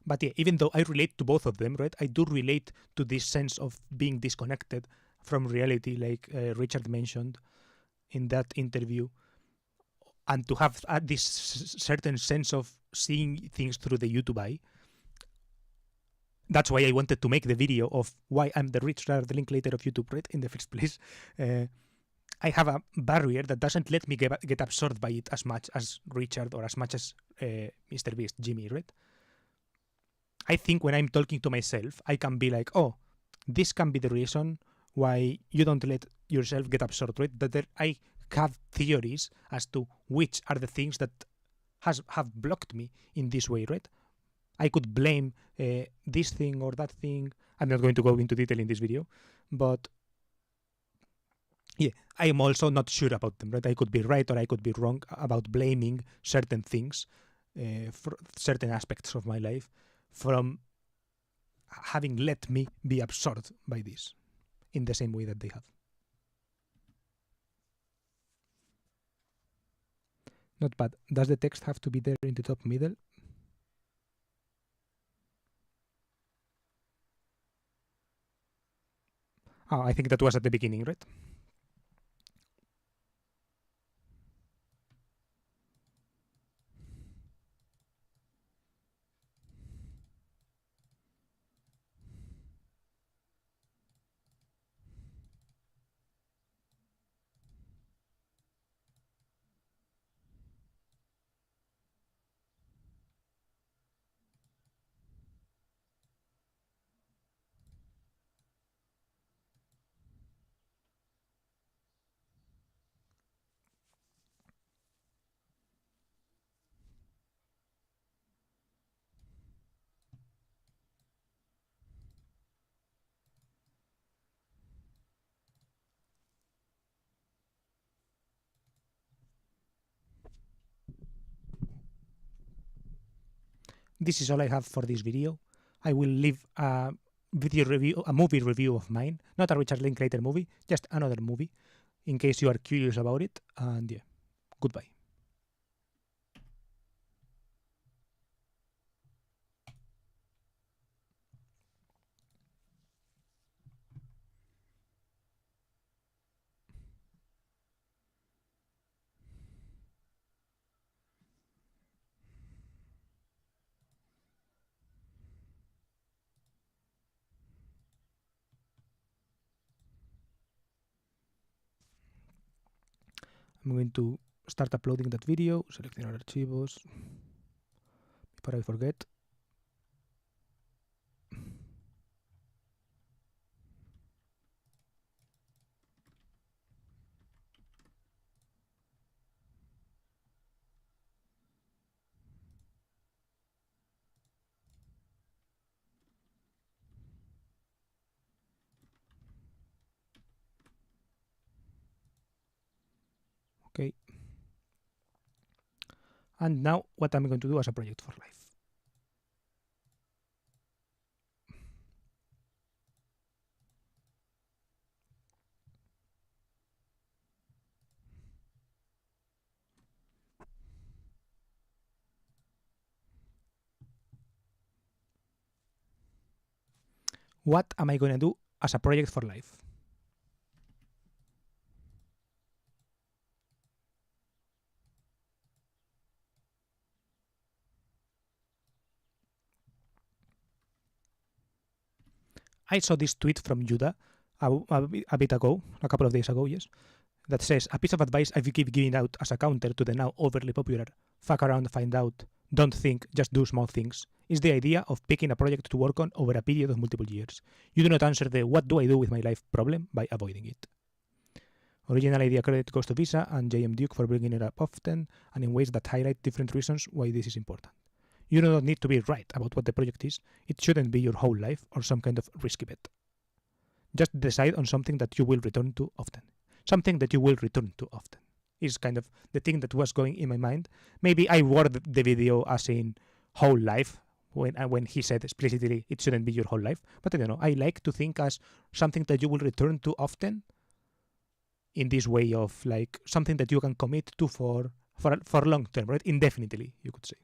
But yeah, even though I relate to both of them, right, I do relate to this sense of being disconnected from reality, like Richard mentioned in that interview, and to have this certain sense of seeing things through the YouTube eye. That's why I wanted to make the video of why I'm the Richard Linklater of YouTube, right, in the first place. I have a barrier that doesn't let me get absorbed by it as much as Richard or as much as Mr. Beast, Jimmy, right? I think when I'm talking to myself, I can be like, oh, this can be the reason why you don't let yourself get absorbed, right? That I have theories as to which are the things that have blocked me in this way, right? I could blame this thing or that thing. I'm not going to go into detail in this video, but yeah, I am also not sure about them, right? I could be right or I could be wrong about blaming certain things for certain aspects of my life from having let me be absorbed by this in the same way that they have. Not bad. Does the text have to be there in the top middle? Oh, I think that was at the beginning, right? This is all I have for this video. I will leave a video review, a movie review of mine, not a Richard Linklater movie, just another movie, in case you are curious about it. And yeah, goodbye. I'm going to start uploading that video, seleccionar archivos, before I forget. Okay. And now what I'm going to do as a project for life. What am I going to do as a project for life? I saw this tweet from Judah a bit ago, a couple of days ago, yes, that says, a piece of advice I keep giving out as a counter to the now overly popular fuck around, find out, don't think, just do small things, is the idea of picking a project to work on over a period of multiple years. You do not answer the what do I do with my life problem by avoiding it. Original idea credit goes to Visa and JM Duke for bringing it up often and in ways that highlight different reasons why this is important. You do not need to be right about what the project is. It shouldn't be your whole life or some kind of risky bet. Just decide on something that you will return to often. Something that you will return to often is kind of the thing that was going in my mind. Maybe I worded the video as in whole life when he said explicitly it shouldn't be your whole life. But I don't know. I like to think as something that you will return to often in this way of like something that you can commit to for long term, right? Indefinitely, you could say.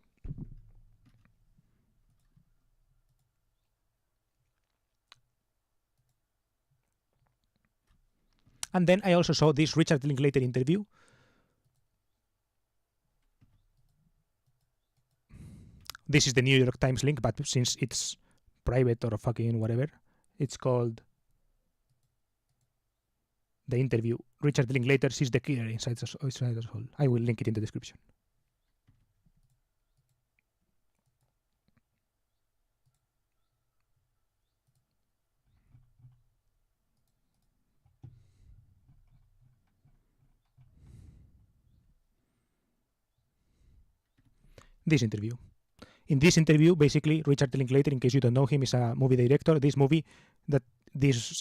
And then I also saw this Richard Linklater interview. This is the New York Times link, but since it's private or fucking whatever, it's called the interview. Richard Linklater sees the killer inside us all. I will link it in the description. This interview. In this interview, basically, Richard Linklater, in case you don't know him, is a movie director. This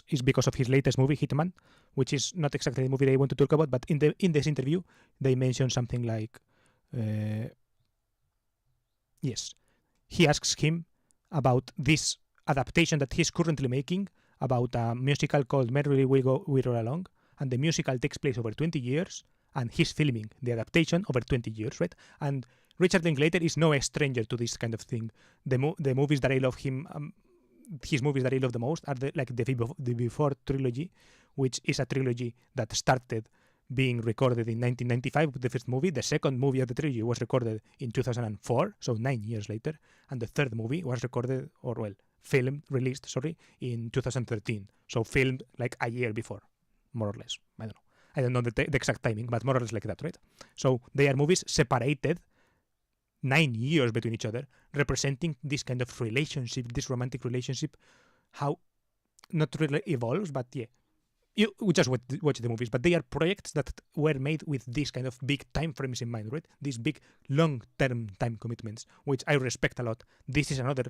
is because of his latest movie, Hitman, which is not exactly the movie I want to talk about, but in this interview, they mention something like, yes, he asks him about this adaptation that he's currently making about a musical called Merrily We Roll Along, and the musical takes place over 20 years, and he's filming the adaptation over 20 years, right? And Richard Linklater is no stranger to this kind of thing. The movies that I love his movies that I love the most are the Before trilogy, which is a trilogy that started being recorded in 1995 with the first movie. The second movie of the trilogy was recorded in 2004, so 9 years later, and the third movie was released in 2013, so filmed like a year before, more or less. I don't know the exact timing, but more or less like that, right? So they are movies separated 9 years between each other, representing this kind of relationship, this romantic relationship, how not really evolves, but yeah, you just watch the movies, but they are projects that were made with this kind of big time frames in mind, right? These big long-term time commitments, which I respect a lot. This is another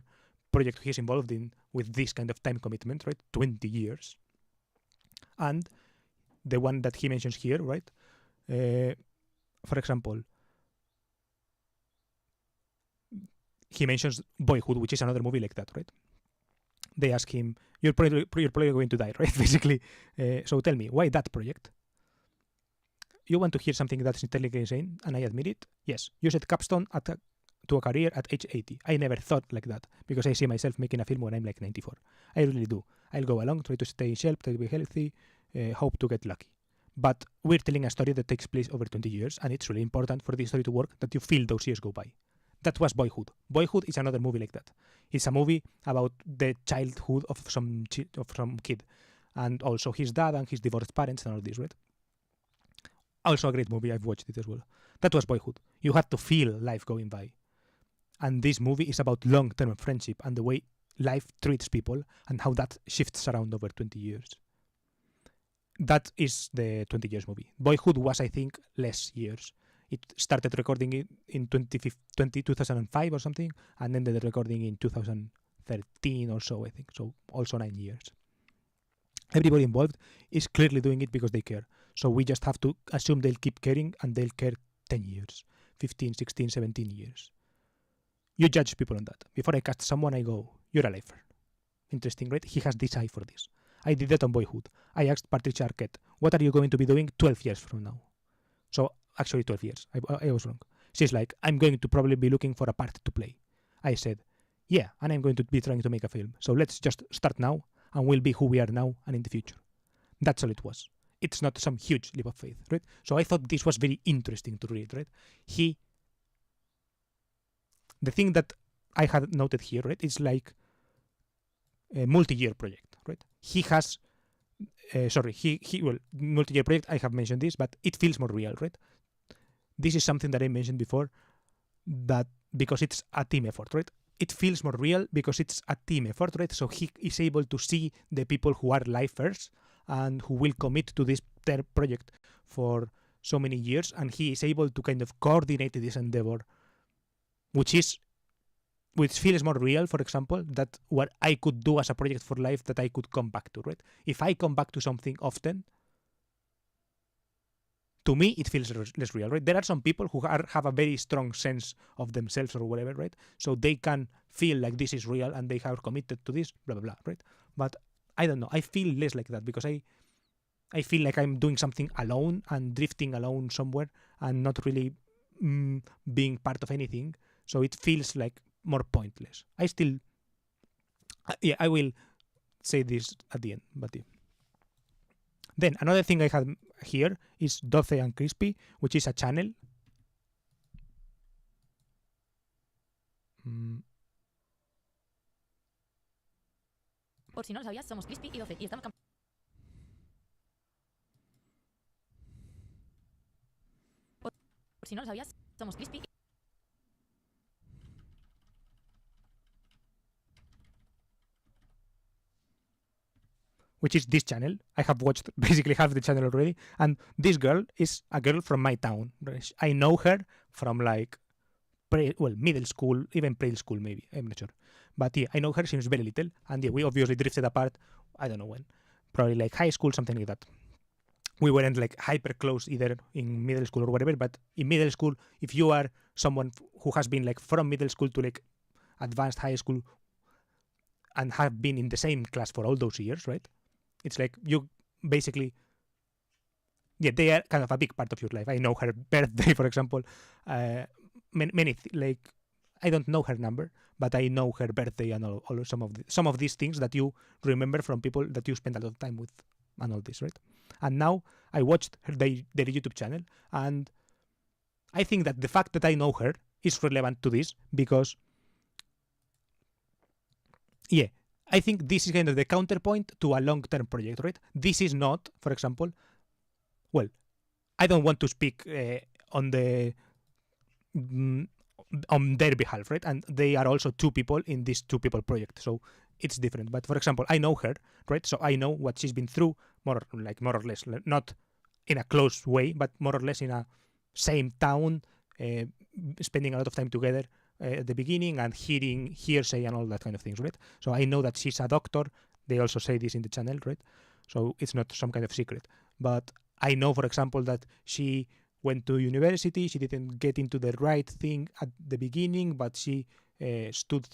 project he's involved in with this kind of time commitment, right? 20 years. And the one that he mentions here, right? For example, he mentions Boyhood, which is another movie like that, right? They ask him, you're probably going to die, right? Basically. So tell me, why that project? You want to hear something that's intelligently insane, and I admit it? Yes. You said capstone to a career at age 80. I never thought like that, because I see myself making a film when I'm like 94. I really do. I'll go along, try to stay in shape, try to be healthy, hope to get lucky. But we're telling a story that takes place over 20 years, and it's really important for the story to work that you feel those years go by. That was Boyhood. Boyhood is another movie like that. It's a movie about the childhood of some kid, and also his dad and his divorced parents and all this, right? Also a great movie. I've watched it as well. That was Boyhood. You had to feel life going by. And this movie is about long-term friendship and the way life treats people and how that shifts around over 20 years. That is the 20 years movie. Boyhood was, I think, less years. It started recording it in 2005 or something, and ended recording in 2013 or so, I think. So also 9 years. Everybody involved is clearly doing it because they care. So we just have to assume they'll keep caring, and they'll care 10 years, 15, 16, 17 years. You judge people on that. Before I cast someone, I go, you're a lifer. Interesting, right? He has this eye for this. I did that on Boyhood. I asked Patricia Arquette, what are you going to be doing 12 years from now? So actually 12 years. I was wrong. She's like, I'm going to probably be looking for a part to play. I said, yeah, and I'm going to be trying to make a film. So let's just start now, and we'll be who we are now and in the future. That's all it was. It's not some huge leap of faith, right? So I thought this was very interesting to read, right? The thing that I had noted here, right, is like a multi-year project, right? he has, multi-year project, I have mentioned this, but it feels more real, right? This is something that I mentioned before, that because it's a team effort, right? It feels more real because it's a team effort, right? So he is able to see the people who are lifers and who will commit to this project for so many years, and he is able to kind of coordinate this endeavor, which feels more real, for example, that what I could do as a project for life that I could come back to, right? If I come back to something often, to me, it feels less real, right? There are some people who have a very strong sense of themselves or whatever, right? So they can feel like this is real and they have committed to this, blah, blah, blah, right? But I don't know. I feel less like that because I feel like I'm doing something alone and drifting alone somewhere and not really being part of anything. So it feels like more pointless. I will say this at the end, but yeah. Then another thing I have here is Doce and Crispy, which is a channel. Por si no lo sabías, somos Crispy y Doce y estamos Por si no lo sabías, somos Crispy. Which is this channel. I have watched basically half the channel already. And this girl is a girl from my town. I know her from like, middle school, even preschool maybe. I'm not sure. But yeah, I know her since very little. And yeah, we obviously drifted apart. I don't know when. Probably like high school, something like that. We weren't like hyper close either in middle school or whatever. But in middle school, if you are someone who has been like from middle school to like advanced high school and have been in the same class for all those years, right? It's like you basically, yeah, they are kind of a big part of your life. I know her birthday, for example. Like, I don't know her number, but I know her birthday and all some of these things that you remember from people that you spend a lot of time with and all this, right? And now I watched their YouTube channel, and I think that the fact that I know her is relevant to this because, yeah, I think this is kind of the counterpoint to a long-term project, right? This is not, for example, well, I don't want to speak on their behalf, right? And they are also two people in this two-people project, so it's different. But for example, I know her, right? So I know what she's been through, more or less, not in a close way, but more or less in a same town, spending a lot of time together. At the beginning and hearing hearsay and all that kind of things, right? So I know that she's a doctor. They also say this in the channel, right? So it's not some kind of secret. But I know, for example, that she went to university. She didn't get into the right thing at the beginning, but she stood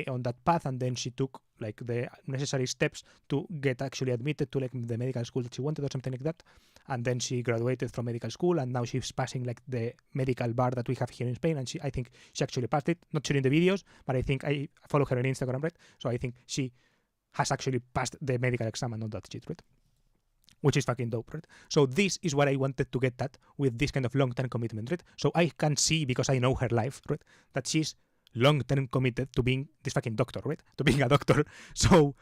on that path, and then she took like the necessary steps to get actually admitted to like the medical school that she wanted or something like that. And then she graduated from medical school, and now she's passing like the medical bar that we have here in Spain. And I think she actually passed it. Not sure in the videos, but I think I follow her on Instagram, right? So I think she has actually passed the medical exam and all that shit, right? Which is fucking dope, right? So this is what I wanted to get at with this kind of long-term commitment, right? So I can see, because I know her life, right, that she's long-term committed to being this fucking doctor, right? To being a doctor. So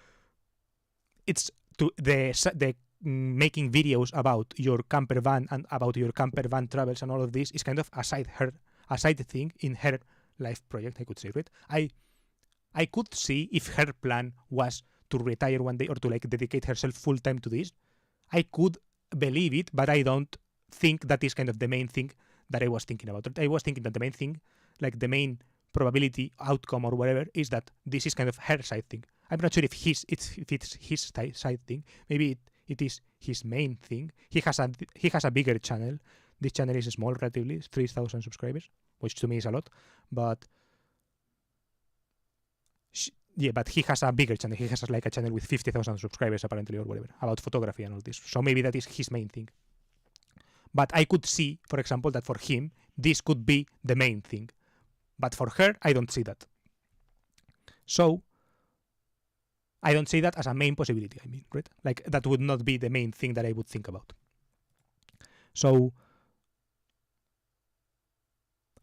it's to the making videos about your camper van and about your camper van travels and all of this is kind of a side thing in her life project, I could say, right? I could see if her plan was to retire one day or to like dedicate herself full time to this. I could believe it, but I don't think that is kind of the main thing that I was thinking about. I was thinking that the main thing, like the main probability outcome or whatever, is that this is kind of her side thing. I'm not sure if it's his side thing. Maybe it is his main thing. He has a bigger channel. This channel is small, relatively, 3,000 subscribers, which to me is a lot. But but he has a bigger channel. He has like a channel with 50,000 subscribers apparently or whatever about photography and all this. So maybe that is his main thing. But I could see, for example, that for him this could be the main thing. But for her, I don't see that. So I don't see that as a main possibility, I mean, right? Like, that would not be the main thing that I would think about. So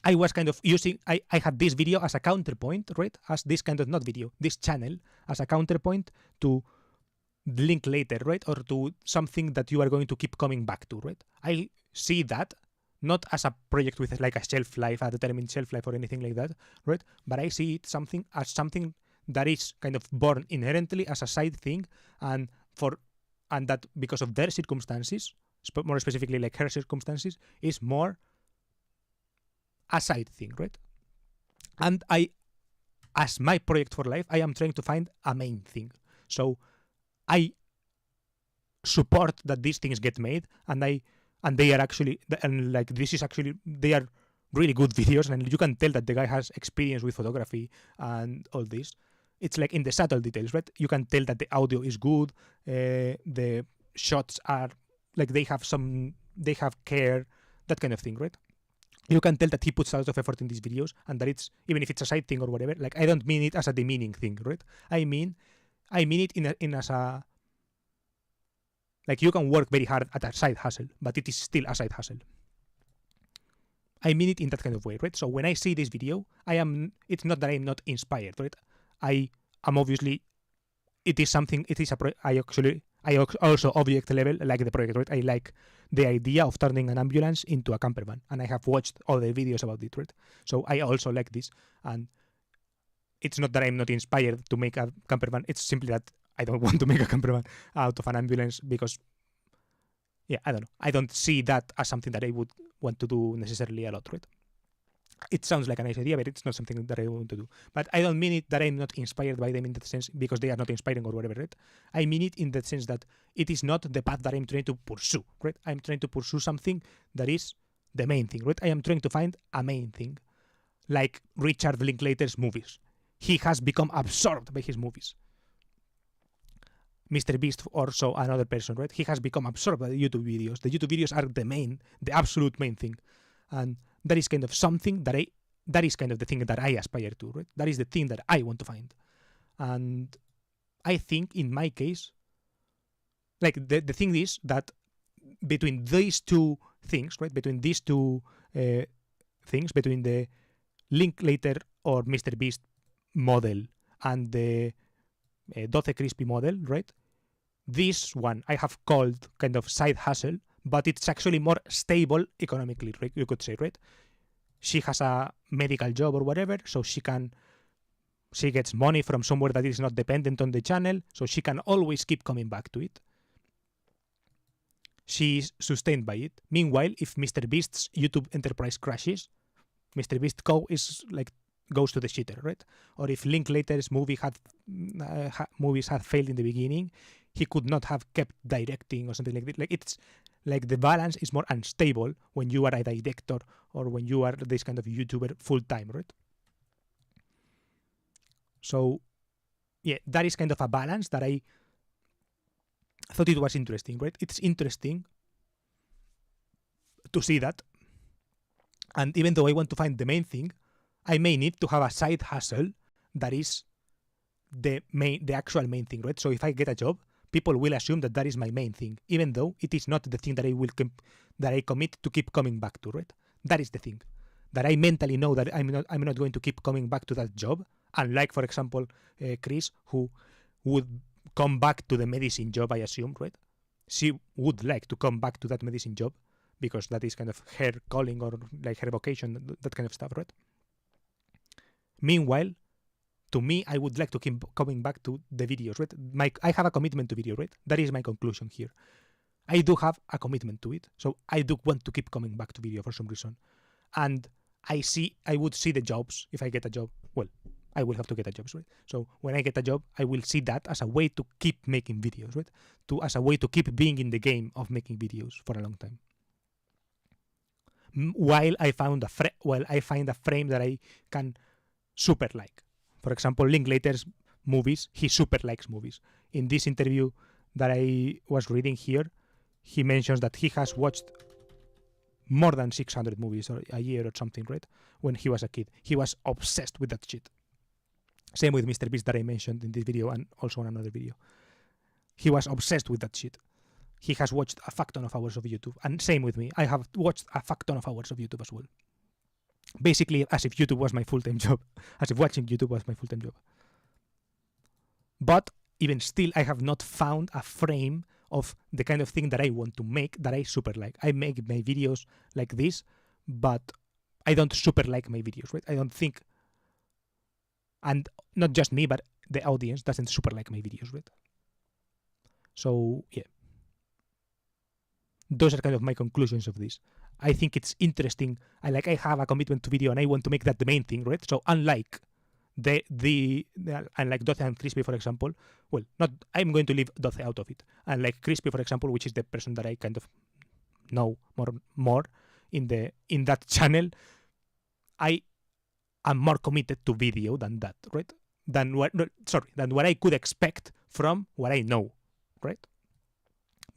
I was kind of using, I had this video as a counterpoint, right? As this kind of, not video, this channel as a counterpoint to Linklater, right? Or to something that you are going to keep coming back to, right? I see that not as a project with like a shelf life, a determined shelf life or anything like that, right? But I see it as something that is kind of born inherently as a side thing, and that because of their circumstances, more specifically like her circumstances, is more a side thing, right? And as my project for life, I am trying to find a main thing. So I support that these things get made, and they are actually, and like this is actually, they are really good videos, and you can tell that the guy has experience with photography and all this. It's like in the subtle details, right? You can tell that the audio is good, the shots are like they have care, that kind of thing, right? You can tell that he puts a lot of effort in these videos, and that it's, even if it's a side thing or whatever, like I don't mean it as a demeaning thing, right? I mean it in as a, like you can work very hard at a side hustle, but it is still a side hustle. I mean it in that kind of way, right? So when I see this video, it's not that I'm not inspired, right? I am obviously, it is I also object level like the project, right? I like the idea of turning an ambulance into a camper van, and I have watched all the videos about it, right? So I also like this, and it's not that I'm not inspired to make a camper van, it's simply that I don't want to make a camper van out of an ambulance because, yeah, I don't know. I don't see that as something that I would want to do necessarily a lot, right? It sounds like a nice idea, but it's not something that I want to do. But I don't mean it that I'm not inspired by them in that sense because they are not inspiring or whatever, right? I mean it in that sense that it is not the path that I'm trying to pursue, right? I'm trying to pursue something that is the main thing, right? I am trying to find a main thing, like Richard Linklater's movies. He has become absorbed by his movies. Mr. Beast, also another person, right? He has become absorbed by the YouTube videos. The YouTube videos are the absolute main thing. And that is kind of something that is kind of the thing that I aspire to, right? That is the thing that I want to find. And I think in my case, like the thing is that between these two things, right? Between these two things, between the Linklater or Mr. Beast model and the Doce Crispy model, right? This one I have called kind of side hustle, but it's actually more stable economically, right? You could say, right? She has a medical job or whatever, so she gets money from somewhere that is not dependent on the channel, so she can always keep coming back to it. She's sustained by it. Meanwhile, if Mr. Beast's YouTube enterprise crashes, Mr. Beast goes to the shitter, right? Or if Linklater's movies had failed in the beginning, he could not have kept directing or something like that. Like it's like the balance is more unstable when you are a director or when you are this kind of YouTuber full time, right? So yeah, that is kind of a balance that I thought it was interesting, right? It's interesting to see that. And even though I want to find the main thing, I may need to have a side hustle that is the actual main thing, right? So if I get a job, people will assume that is my main thing, even though it is not the thing that I commit to keep coming back to, right? That is the thing. That I mentally know that I'm not going to keep coming back to that job. Unlike, for example, Chris, who would come back to the medicine job, I assume, right? She would like to come back to that medicine job because that is kind of her calling or like her vocation, that kind of stuff, right? Meanwhile, to me, I would like to keep coming back to the videos, right? I have a commitment to video, right? That is my conclusion here. I do have a commitment to it, so I do want to keep coming back to video for some reason. And I would see the jobs if I get a job. Well, I will have to get a job, right? So when I get a job, I will see that as a way to keep making videos, right? As a way to keep being in the game of making videos for a long time. While I find a frame that I can super like. For example, Linklater's movies, he super likes movies. In this interview that I was reading here, he mentions that he has watched more than 600 movies a year or something, right? When he was a kid. He was obsessed with that shit. Same with Mr. Beast that I mentioned in this video and also in another video. He was obsessed with that shit. He has watched a fuck ton of hours of YouTube. And same with me. I have watched a fuck ton of hours of YouTube as well. Basically, as if YouTube was my full-time job. As if watching YouTube was my full-time job. But even still, I have not found a frame of the kind of thing that I want to make that I super like. I make my videos like this, but I don't super like my videos, right? I don't think, and not just me, but the audience doesn't super like my videos, right? So yeah, those are kind of my conclusions of this. I think it's interesting. I have a commitment to video and I want to make that the main thing, right? So unlike unlike Doce and Crispy, for example, well, not I'm going to leave Doce out of it. Unlike Crispy, for example, which is the person that I kind of know more in that channel, I am more committed to video than that, right? Than what I could expect from what I know, right?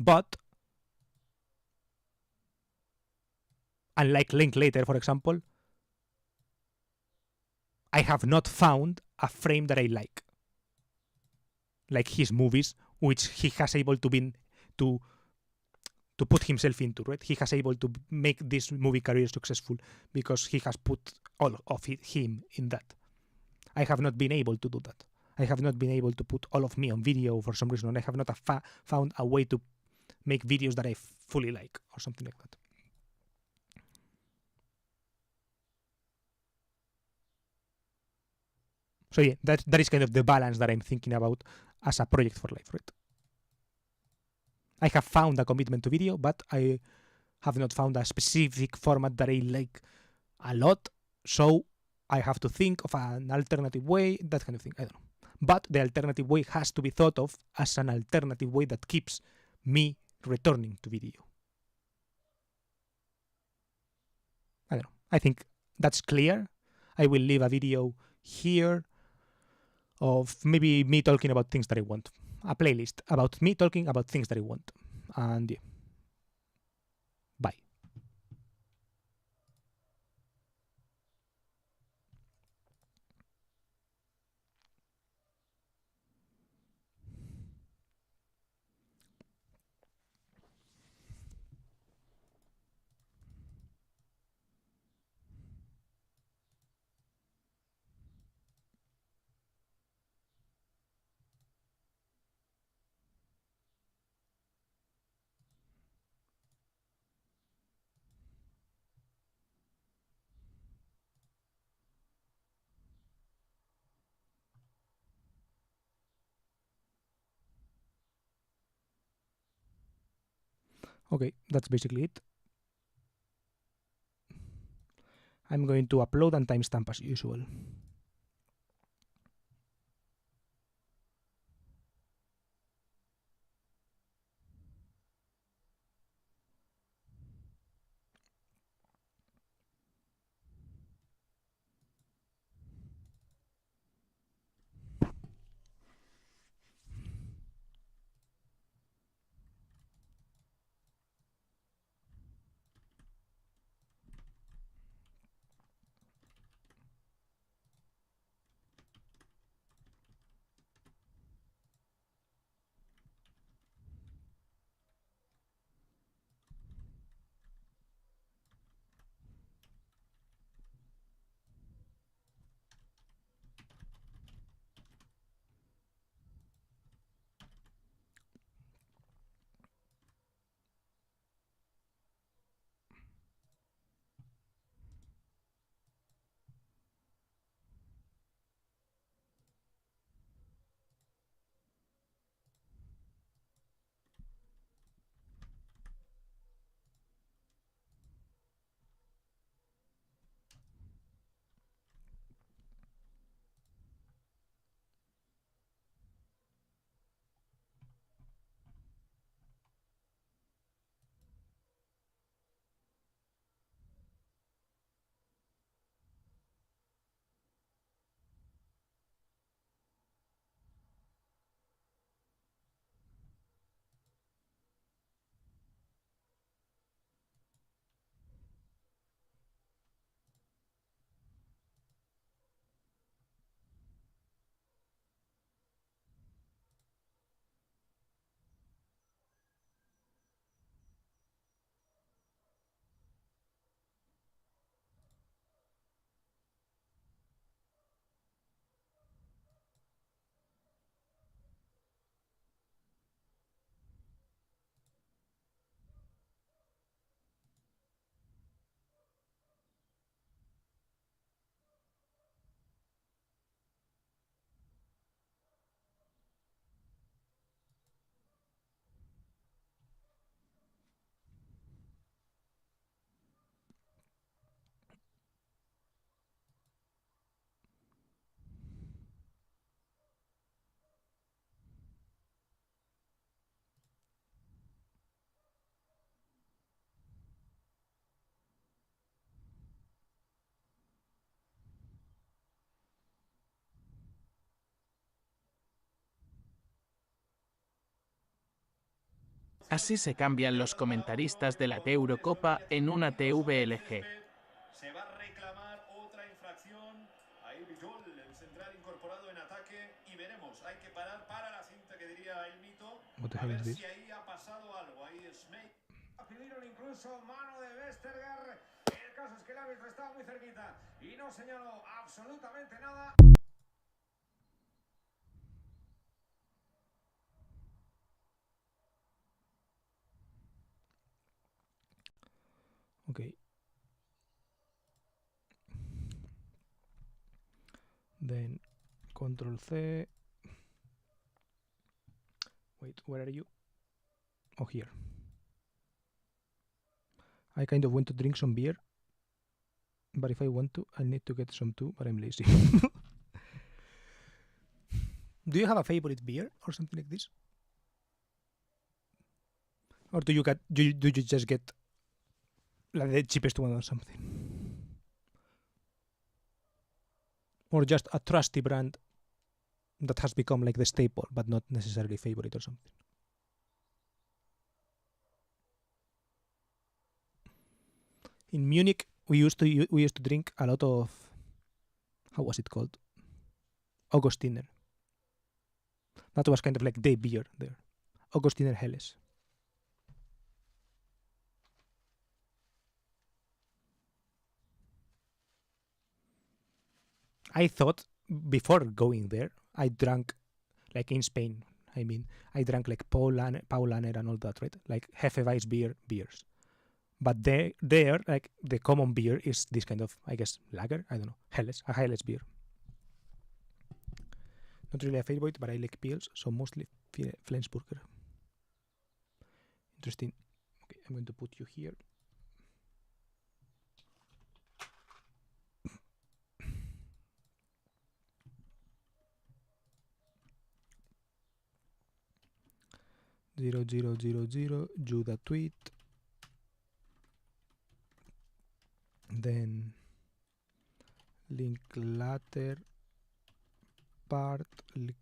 But unlike Linklater, for example, I have not found a frame that I like his movies, which he has able to to put himself into, right? He has able to make this movie career successful because he has put all of him in that. I have not been able to do that. I have not been able to put all of me on video for some reason, and I have not found a way to make videos that I fully like or something like that. So yeah, that is kind of the balance that I'm thinking about as a project for life, right? I have found a commitment to video, but I have not found a specific format that I like a lot. So I have to think of an alternative way, that kind of thing. I don't know. But the alternative way has to be thought of as an alternative way that keeps me returning to video. I don't know. I think that's clear. I will leave a video here of maybe me talking about things that I want. A playlist about me talking about things that I want. And yeah. Bye. Okay, that's basically it. I'm going to upload and timestamp as usual. Así se cambian los comentaristas de la Eurocopa en una TVLG. Se va a reclamar otra infracción. Ahí Bijol, el central incorporado en ataque. Y veremos, hay que parar para la cinta que diría el mito. What the A hell ver is this? si ahí ha pasado algo. Ahí Smith. Pidieron incluso mano de Westergaard. El caso es que el árbitro estaba muy cerquita y no señaló absolutamente nada. Okay. Then Control C. Wait, where are you? Oh, here. I kind of want to drink some beer, but if I want to, I need to get some too, but I'm lazy. Do you have a favorite beer or something like this? Or do you just get like the cheapest one or something? Or just a trusty brand that has become like the staple, but not necessarily favorite or something? In Munich, we used to drink a lot of, how was it called? Augustiner. That was kind of like the beer there. Augustiner Helles. I thought before going there, I drank, like in Spain, I mean, I drank like Paulaner and all that, right? Like Hefeweiss beers. But there, like the common beer is this kind of, I guess, lager. I don't know, Helles, a Helles beer. Not really a favorite, but I like Pils, so mostly Flensburger. Interesting. Okay, I'm going to put you here. Zero, Judah tweet. Then link later part link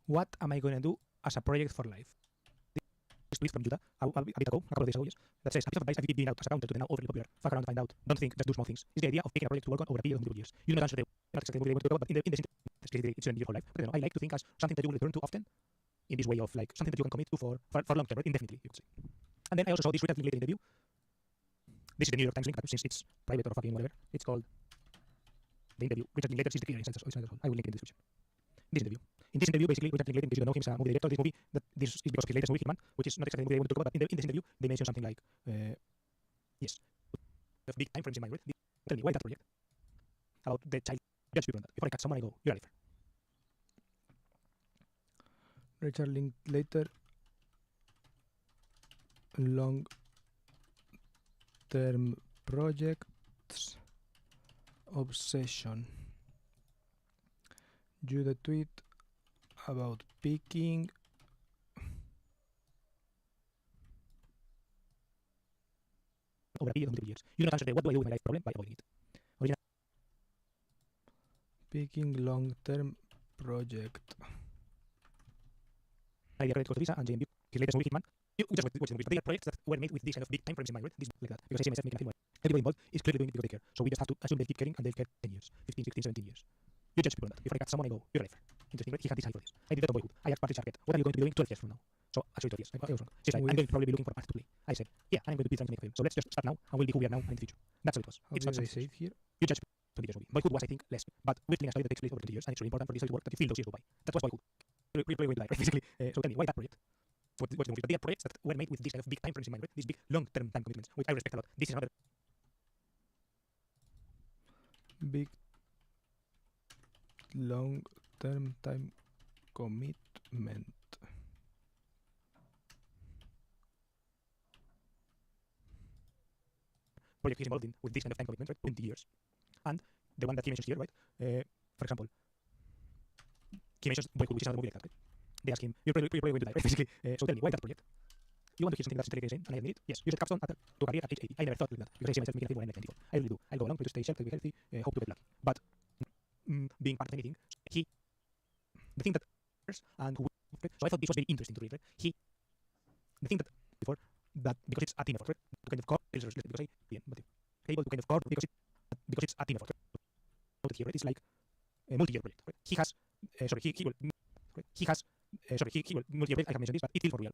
What am I going to do as a project for life? This tweet from Judah a bit ago, a couple of days ago, yes, that says, a piece of advice I've been out as a counter to the now overly popular fuck around and find out. Don't think, just do small things. It's the idea of picking a project to work on over a period of multiple years. You don't answer the not exactly what they want to talk about, but in the it's in your whole life. But, I like to think as something that you will return to often, in this way of like something that you can commit to for long term, right? Indefinitely, you could say. And then I also saw this recently later interview. This is the New York Times link, but since it's private or fucking whatever, it's called the interview. Richard Linklater is the creator. I will link in the description. This interview. In this interview, basically, Richard Linklater, because you don't know him, is a movie director. This movie, this is because of his latest movie, Hitman, which is not exactly the movie they want to talk about, but in this interview, they mention something like, yes, of big time frames in mind, right? Tell me, why that project? About the child judge people on that. Before I catch someone, I go, you're a lifer. Richard Linklater, long-term projects, obsession. Do the tweet about picking over a period of multiple years. You do not answer the what do I do with my life problem by avoiding it. Original. Picking long-term project. Idea credit to Visa and JMU. His latest movie, Hitman. You just watch the movie, but they are projects that were made with this kind of big time frames in mind, right? This like that. Because I see myself making a film where everybody involved is clearly doing it because they care. So we just have to assume they'll keep caring and they'll care 10 years, 15, 16, 17 years. You judge people on that. Before I catch someone, I go, you're a lifer. Interesting, right? He had this eye for this. I did that on Boyhood. I asked Patrick Arquette, what are you going to be doing 12 years from now? So, actually 12 years. I was wrong. She's like, I'm going to probably be looking for a part to play. I said, yeah, and I'm going to be trying to make a film. So let's just start now, and we'll be who we are now and in the future. That's how it was. How it's not did I something say it here? you judge 20 years movie. Boyhood was, I think, less. But we're telling a story that takes place over 20 years, and it's really important for this story to work that you feel those years go by. That was Boyhood. Really way to die, right? Basically. So tell me, why that project? What's the movie? But they are projects that were made with this kind of big time frames in mind, right? These big long-term time commitments, which I respect a lot. This is another Big long-term time commitment. project he's involved in with this kind of time commitment, right? 20 years. And the one that he mentions here, right? For example, he mentions Boyhood, which is another movie like that, right? they ask him, you're probably going to die, right? Basically. So tell me, why that project? You want to hear something that's intelligent and I admit it? Yes, you said capstone to career at age 80. I never thought like that because I see myself making a film when I'm 94. I really do. I'll go along, try to stay sharp, try to be healthy, hope to get lucky. But being part of anything, the thing that and who, so I thought this was very interesting to read, right? The thing that before that because it's a team effort, right? To kind of core because I but able to kind of core because it's a team effort. Right? Here, right? It's like a multi-year project. Right? He has he will right? He has he will multi-year project. I have mentioned this, but it feels for real.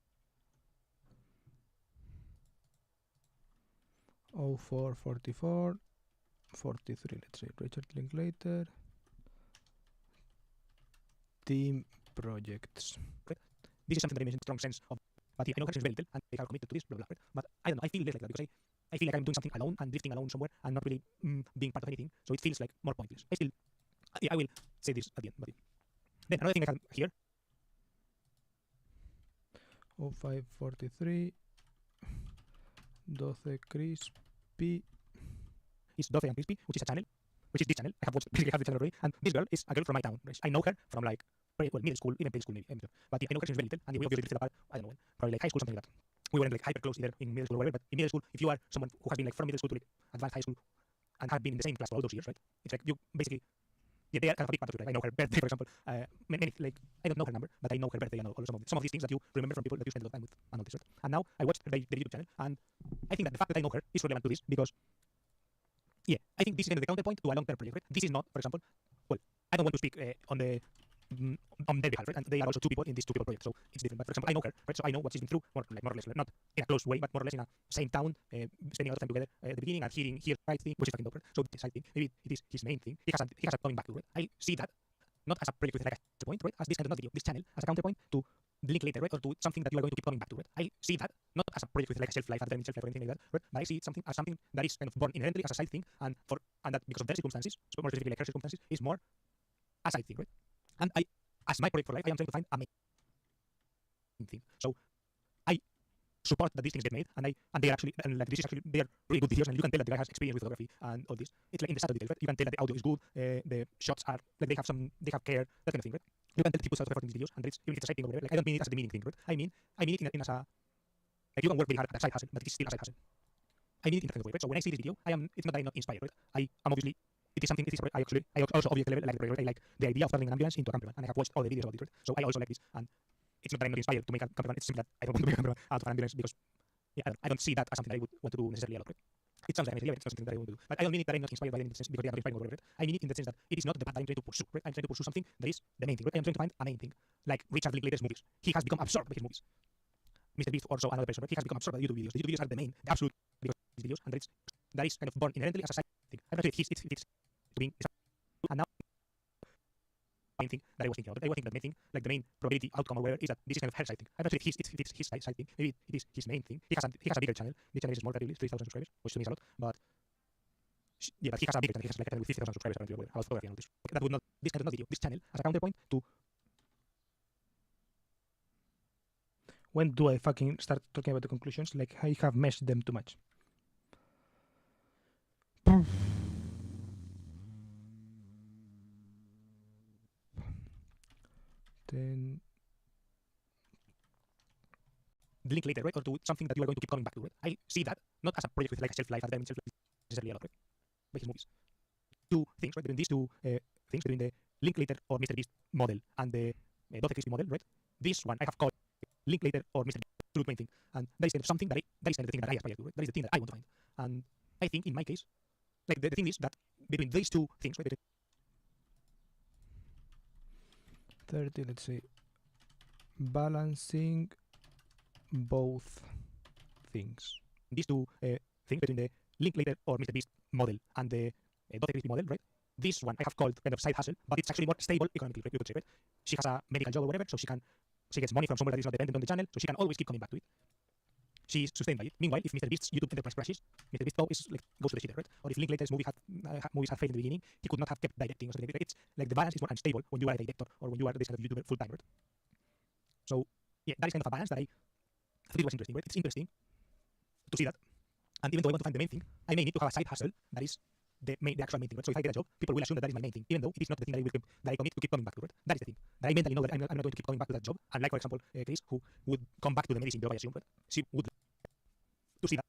04, 44, 43, let's say Richard Linklater. Team projects. Right? This is something that I mentioned strong sense of, but yeah, I know Harrison is very little and they are committed to this, blah, blah, blah. Right? But I don't know, I feel less like that because I feel like I'm doing something alone and drifting alone somewhere and not really being part of anything, so it feels like more pointless. I will say this at the end, but then another thing I have here. 05, 43, 12 Crispy. It's 12 and Crispy, which is this channel. I have watched basically half the channel already, and this girl is a girl from my town. Right? I know her from like middle school, even preschool maybe. But yeah, I know her since very little, and we obviously drifted apart. I don't know when, probably like high school, something like that. We weren't like hyper close either in middle school or whatever. But in middle school, if you are someone who has been like from middle school to like advanced high school and have been in the same class for all those years, right? It's like you basically. Yeah, they are kind of a big part of it. Like, I know her birthday, for example. Many, like, I don't know her number, but I know her birthday and all some of these things that you remember from people that you spend a lot of time with and all this, right? And now I watched her YouTube channel, and I think that the fact that I know her is relevant to this because, yeah, I think this is kind of the counterpoint to a long-term project, right? This is not, for example, well, I don't want to speak on their behalf, right? And they are also two people in this two-people project, so it's different. But for example, I know her, right? So I know what she's been through, more or less, not in a close way, but more or less in a same town, spending a lot of time together at the beginning and hearing right thing, which is fucking dope, right? So the side thing, maybe it is his main thing. He has a coming back to, right? I see that not as a project with like a point, right? As this kind of not video, this channel as a counterpoint to Linklater, right? Or to something that you are going to keep coming back to, right? I see that not as a project with like a shelf life, or anything like that, right? But I see it as something that is kind of born inherently as a side thing, and that because of their circumstances, so more specifically like her circumstances, is more a side thing, right? And as my project for life, I am trying to find a main thing. So I support that these things get made, and they are actually, and like this is actually, they are really good videos, and you can tell that the guy has experience with photography and all this. It's like in the subtle details, right? You can tell that the audio is good, the shots are like they have care, that kind of thing, right? You can tell people self-effort in these videos, and it's even if it's a side thing or whatever. Like I don't mean it as a demeaning thing, right? I mean it in as a like you can work very hard at a side hustle, but it is still a side hustle. I mean it in that kind of way, right? So when I see this video, it's not that I'm not inspired, right? I am obviously. It is something. I also obviously like the project. I like the idea of turning an ambulance into a campervan, and I have watched all the videos about it. Right? So I also like this, and it's not that I'm not inspired to make a campervan. It's simply that I don't want to make a campervan out of an ambulance because, yeah, I don't see that as something that I would want to do necessarily a lot. Right? It sounds like it's not something that I want to do, but I don't mean it that I'm not inspired by it in the sense because they are not inspiring or whatever. Right? I mean it in the sense that it is not the path I'm trying to pursue. Right? I'm trying to pursue something that is the main thing. Right? I'm trying to find a main thing, like Richard Linklater's movies. He has become absorbed by his movies. Mr. Beast also another person. Right? He has become absorbed by YouTube videos. The YouTube videos are the main, the absolute because these videos, and that is kind of born inherently as a side thing. I'm not sure if it's being. And now, main thing that I was thinking about, I was thinking that main thing, like the main probability outcome or whatever, is that this is kind of her side thing. I'm not sure if it's his side thing. Maybe it is his main thing. He has a bigger channel. The channel is small, relatively 3,000 subscribers, which to me is a lot. But yeah, but he has a bigger channel. He has like a channel with 50,000 subscribers or whatever. About photography and all this. That would not this kind of not video. This channel as a counterpoint to. When do I fucking start talking about the conclusions? Like I have meshed them too much. Then the Linklater, right? Or to something that you are going to keep coming back to, right? I see that not as a project with like a shelf life, and self necessarily a lot, right? By his movies. Two things, right? Between these two things, between the Linklater or Mr. Beast model and the Dottie Crispy model, right? This one I have called Linklater or Mr. Beast absolute main thing, and that is kind of something that is kind of the thing that I aspire to, right? That is the thing that I want to find, and I think in my case, like the thing is that between these two things, right? 30, let's say, balancing both things. These two things between the Linklater or Mr. Beast model and the Dottie Crispy model, right? This one I have called kind of side hustle, but it's actually more stable economically, right? You could say, right? She has a medical job or whatever, so she gets money from somewhere that is not dependent on the channel, so she can always keep coming back to it. She's sustained by it. Meanwhile, if Mr. Beast's YouTube enterprise crashes, Mr. Beast goes to the shitter, right? Or if Linklater's movies had failed in the beginning, he could not have kept directing or something. It's like the balance is more unstable when you are a director or when you are this kind of YouTuber full time, right? So yeah, that is kind of a balance that I thought it was interesting, right? It's interesting to see that. And even though I want to find the main thing, I may need to have a side hustle that is the actual main thing, right? So if I get a job, people will assume that is my main thing, even though it is not the thing that I commit to keep coming back to, right? That is the thing. That I mentally know that I'm not going to keep coming back to that job. And like, for example, Chris, who would come back to the medicine job, I assume, right? She would to see that.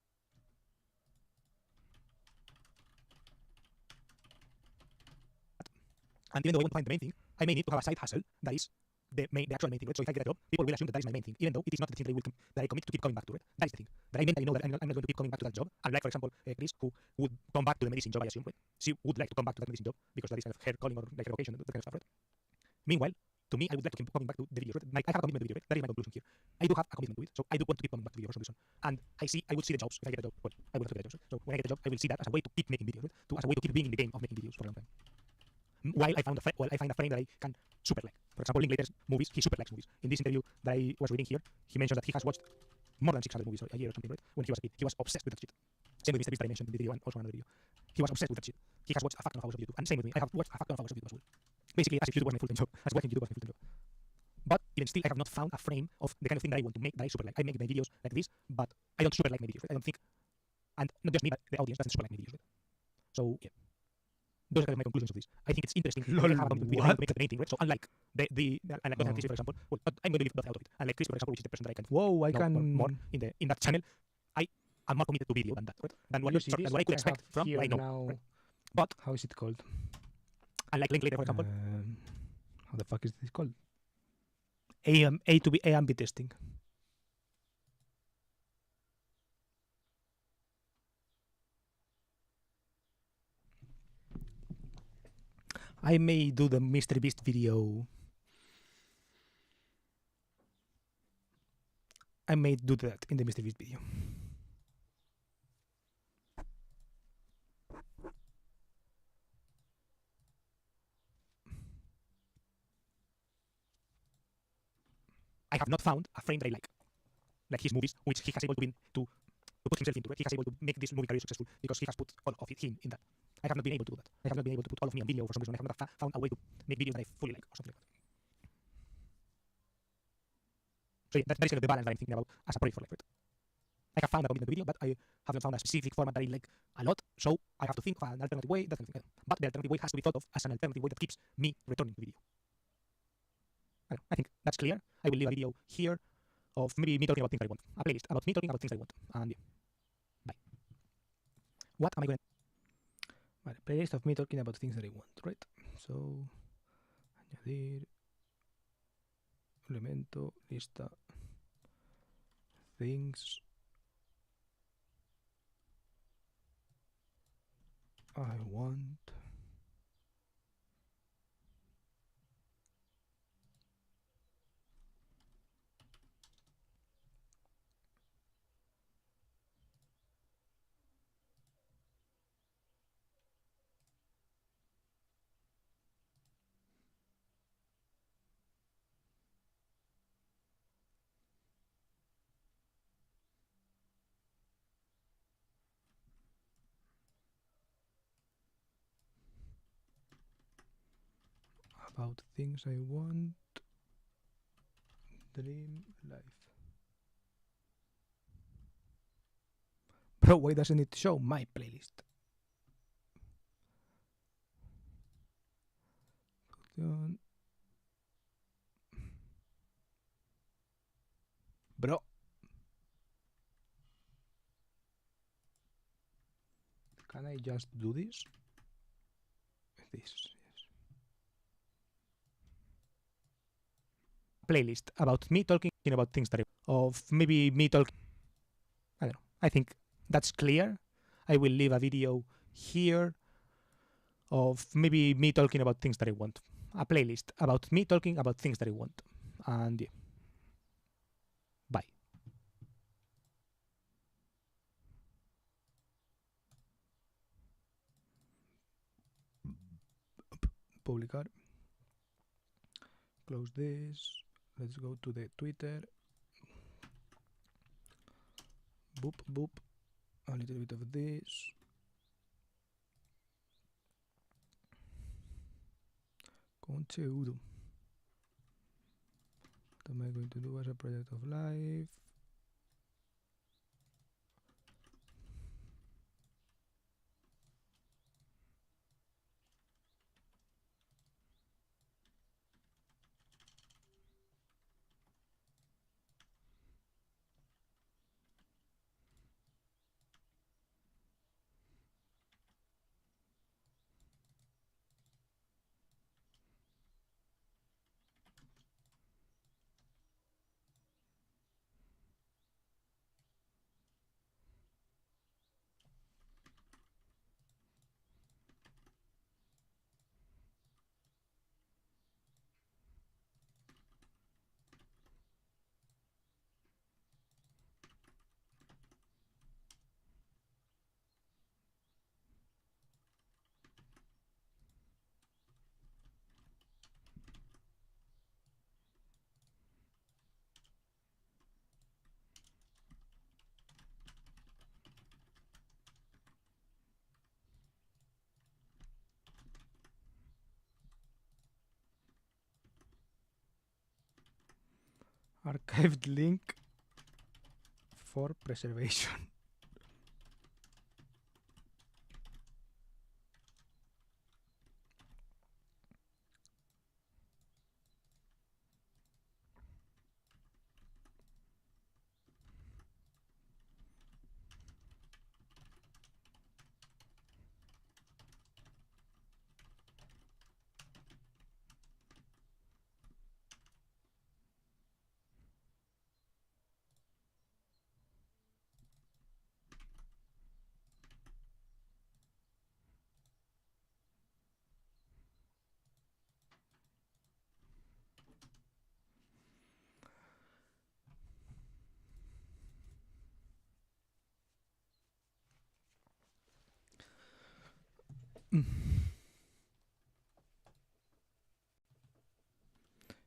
And even though I want to find the main thing, I may need to have a side hustle that is the actual main thing, right? So if I get a job, people will assume that is my main thing, even though it is not the thing that I commit to keep coming back to, right? That is the thing. That I mentally know that I'm not going to keep coming back to that job. And like, for example, Chris, who would come back to the medicine job, I assume, right? She would like to come back to that medicine job because that is kind of her calling or like her vocation, that kind of stuff, right? Meanwhile, to me, I would like to keep coming back to the videos, right? Like, I have a commitment to video, right? That is my conclusion here. I do have a commitment to it, so I do want to keep coming back to video for some reason. And I would see the jobs if I get a job. Well, I would have to get a job, right? So when I get a job, I will see that as a way to keep making videos, right? As a way to keep being in the game of making videos for a long time. While I find a frame that I can super like. For example, Linklater's movies, he super likes movies. In this interview that I was reading here, he mentioned that he has watched more than 600 movies a year or something, right? When he was a kid, he was obsessed with that shit. Same with Mr. Beast that I mentioned in the video and also another video. He was obsessed with that shit. He has watched a fuck ton of hours of YouTube, and same with me. I have watched a fuck ton of hours of YouTube as well. Basically, as if YouTube was my full-time job, as watching YouTube was my full-time job. But even still, I have not found a frame of the kind of thing that I want to make that I super like. I make my videos like this, but I don't super like my videos, right? I don't think, and not just me, but the audience doesn't super like my videos, right? So yeah. Those are kind of my conclusions of this. I think it's interesting to have a commitment with to make the main thing, right? So unlike unlike Jonathan Chris, for example, well, I'm going to leave that out of it. Unlike Chris, for example, which is the person that I can more in that channel, I am more committed to video than that, right? Than what I could expect from what I know. Right? But how is it called? Unlike Linklater, for example, how the fuck is this called? A to B and B testing. I may do the Mr. Beast video. I may do that in the Mr. Beast video. I have not found a frame that I like his movies, which he has able to put himself into, right? He has able to make this movie career successful because he has put all of him in that. I have not been able to do that. I have not been able to put all of me on video for some reason. I have not found a way to make videos that I fully like or something like that. So yeah, that is kind of the balance that I'm thinking about as a project for life, right? I have found a commitment to video, but I have not found a specific format that I like a lot, so I have to think of an alternative way, that kind of thing. But the alternative way has to be thought of as an alternative way that keeps me returning to video. I think that's clear. I will leave a video here of maybe me talking about things that I want. A playlist about me talking about things that I want. And yeah. Bye. What am I going to... Vale, playlist of me talking about things that I want, right? So, añadir, elemento, lista, things I want. About things I want. Dream life. Bro, why doesn't it show my playlist? Bro. Can I just do this? This, yes. Playlist about me talking about things that of maybe me talking. I don't know. I think that's clear. I will leave a video here of maybe me talking about things that I want. A playlist about me talking about things that I want. And yeah. Bye. Publicar. Close this. Let's go to the Twitter. Boop, boop. A little bit of this. Concheudo. What am I going to do as a project of life? Archived link for preservation.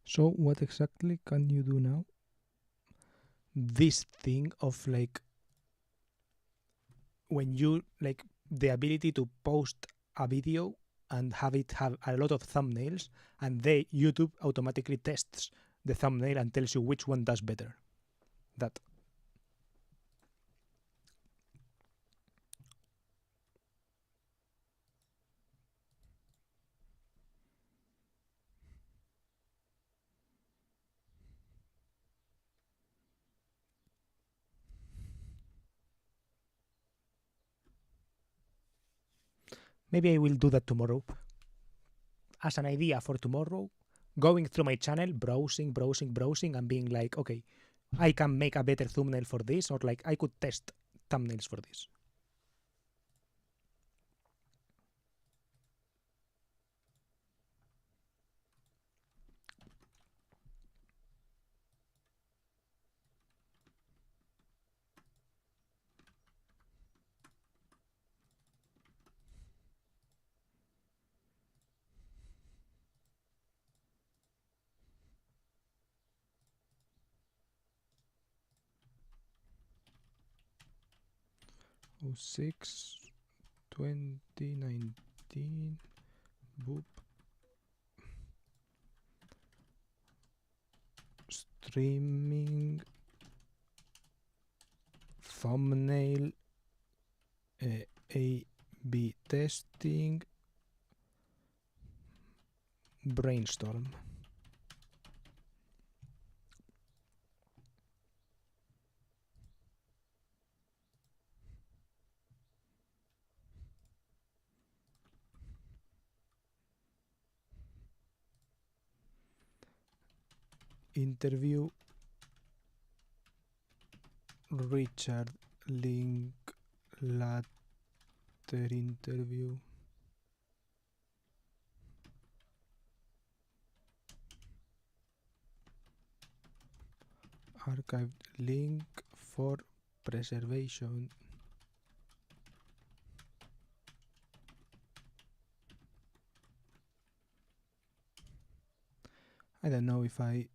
So what exactly can you do now? This thing of like when you like the ability to post a video and have it have a lot of thumbnails, and they YouTube automatically tests the thumbnail and tells you which one does better. That maybe I will do that tomorrow. As an idea for tomorrow, going through my channel, browsing, and being like, okay, I can make a better thumbnail for this, or like I could test thumbnails for this. Oh, 6/2019. Boop. Streaming thumbnail A/B testing brainstorm. Interview Richard Linklater interview. Archived link for preservation. I don't know if I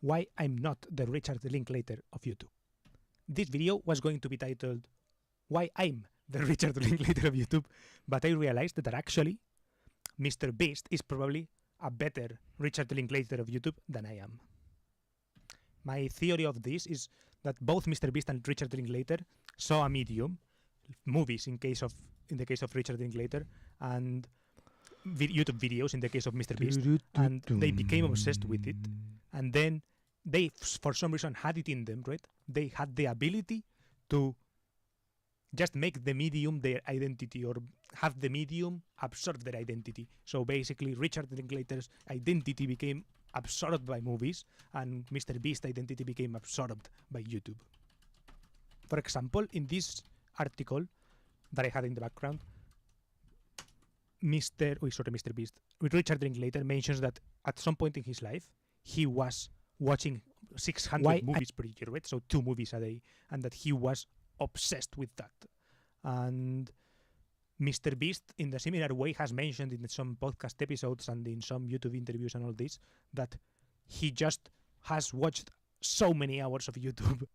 why I'm not the Richard Linklater of YouTube. This video was going to be titled why I'm the Richard Linklater of YouTube, but I realized that actually Mr. Beast is probably a better Richard Linklater of YouTube than I am. My theory of this is that both Mr. Beast and Richard Linklater saw a medium, movies in the case of Richard Linklater, and YouTube videos in the case of Mr. Beast, and they became obsessed with it, and then they, for some reason, had it in them, right? They had the ability to just make the medium their identity, or have the medium absorb their identity. So basically, Richard Linklater's identity became absorbed by movies, and Mr. Beast's identity became absorbed by YouTube. For example, in this article that I had in the background, Mr. Beast, Richard Linklater mentions that at some point in his life, he was watching 600 movies per year, right? So 2 movies a day, and that he was obsessed with that. And Mr. Beast, in the similar way, has mentioned in some podcast episodes and in some YouTube interviews and all this, that he just has watched so many hours of YouTube.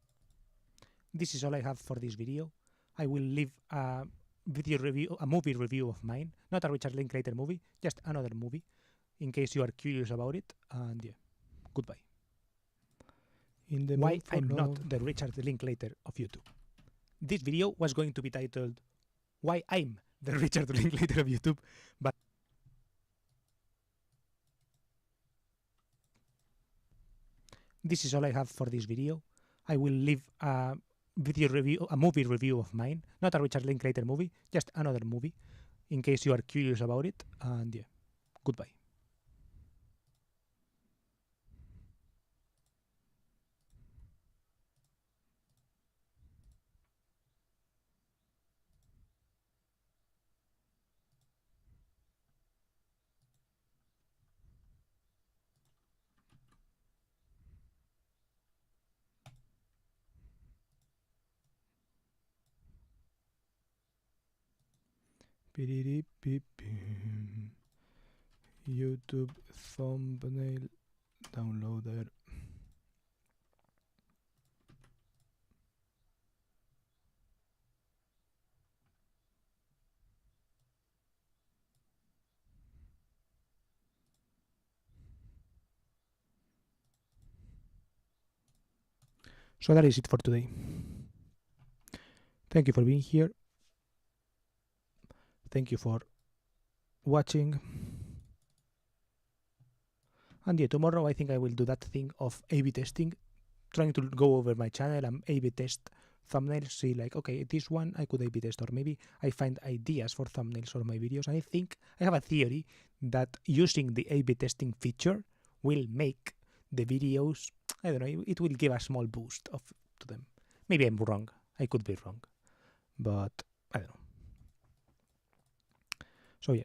This is all I have for this video. I will leave a movie review of mine, not a Richard Linklater movie, just another movie, in case you are curious about it. And yeah, goodbye. Why I'm not the Richard Linklater of YouTube. This video was going to be titled why I'm the Richard Linklater of YouTube, but this is all I have for this video. I will leave a movie review of mine, not a Richard Linklater movie, just another movie, in case you are curious about it. And yeah, goodbye. YouTube thumbnail downloader. So that is it for today. Thank you for being here. Thank you for watching. And yeah, tomorrow I think I will do that thing of A/B testing, trying to go over my channel and A/B test thumbnails, see like, okay, this one I could A/B test, or maybe I find ideas for thumbnails for my videos. And I think I have a theory that using the A/B testing feature will make the videos, I don't know, it will give a small boost to them. Maybe I'm wrong. I could be wrong. But I don't know. So yeah.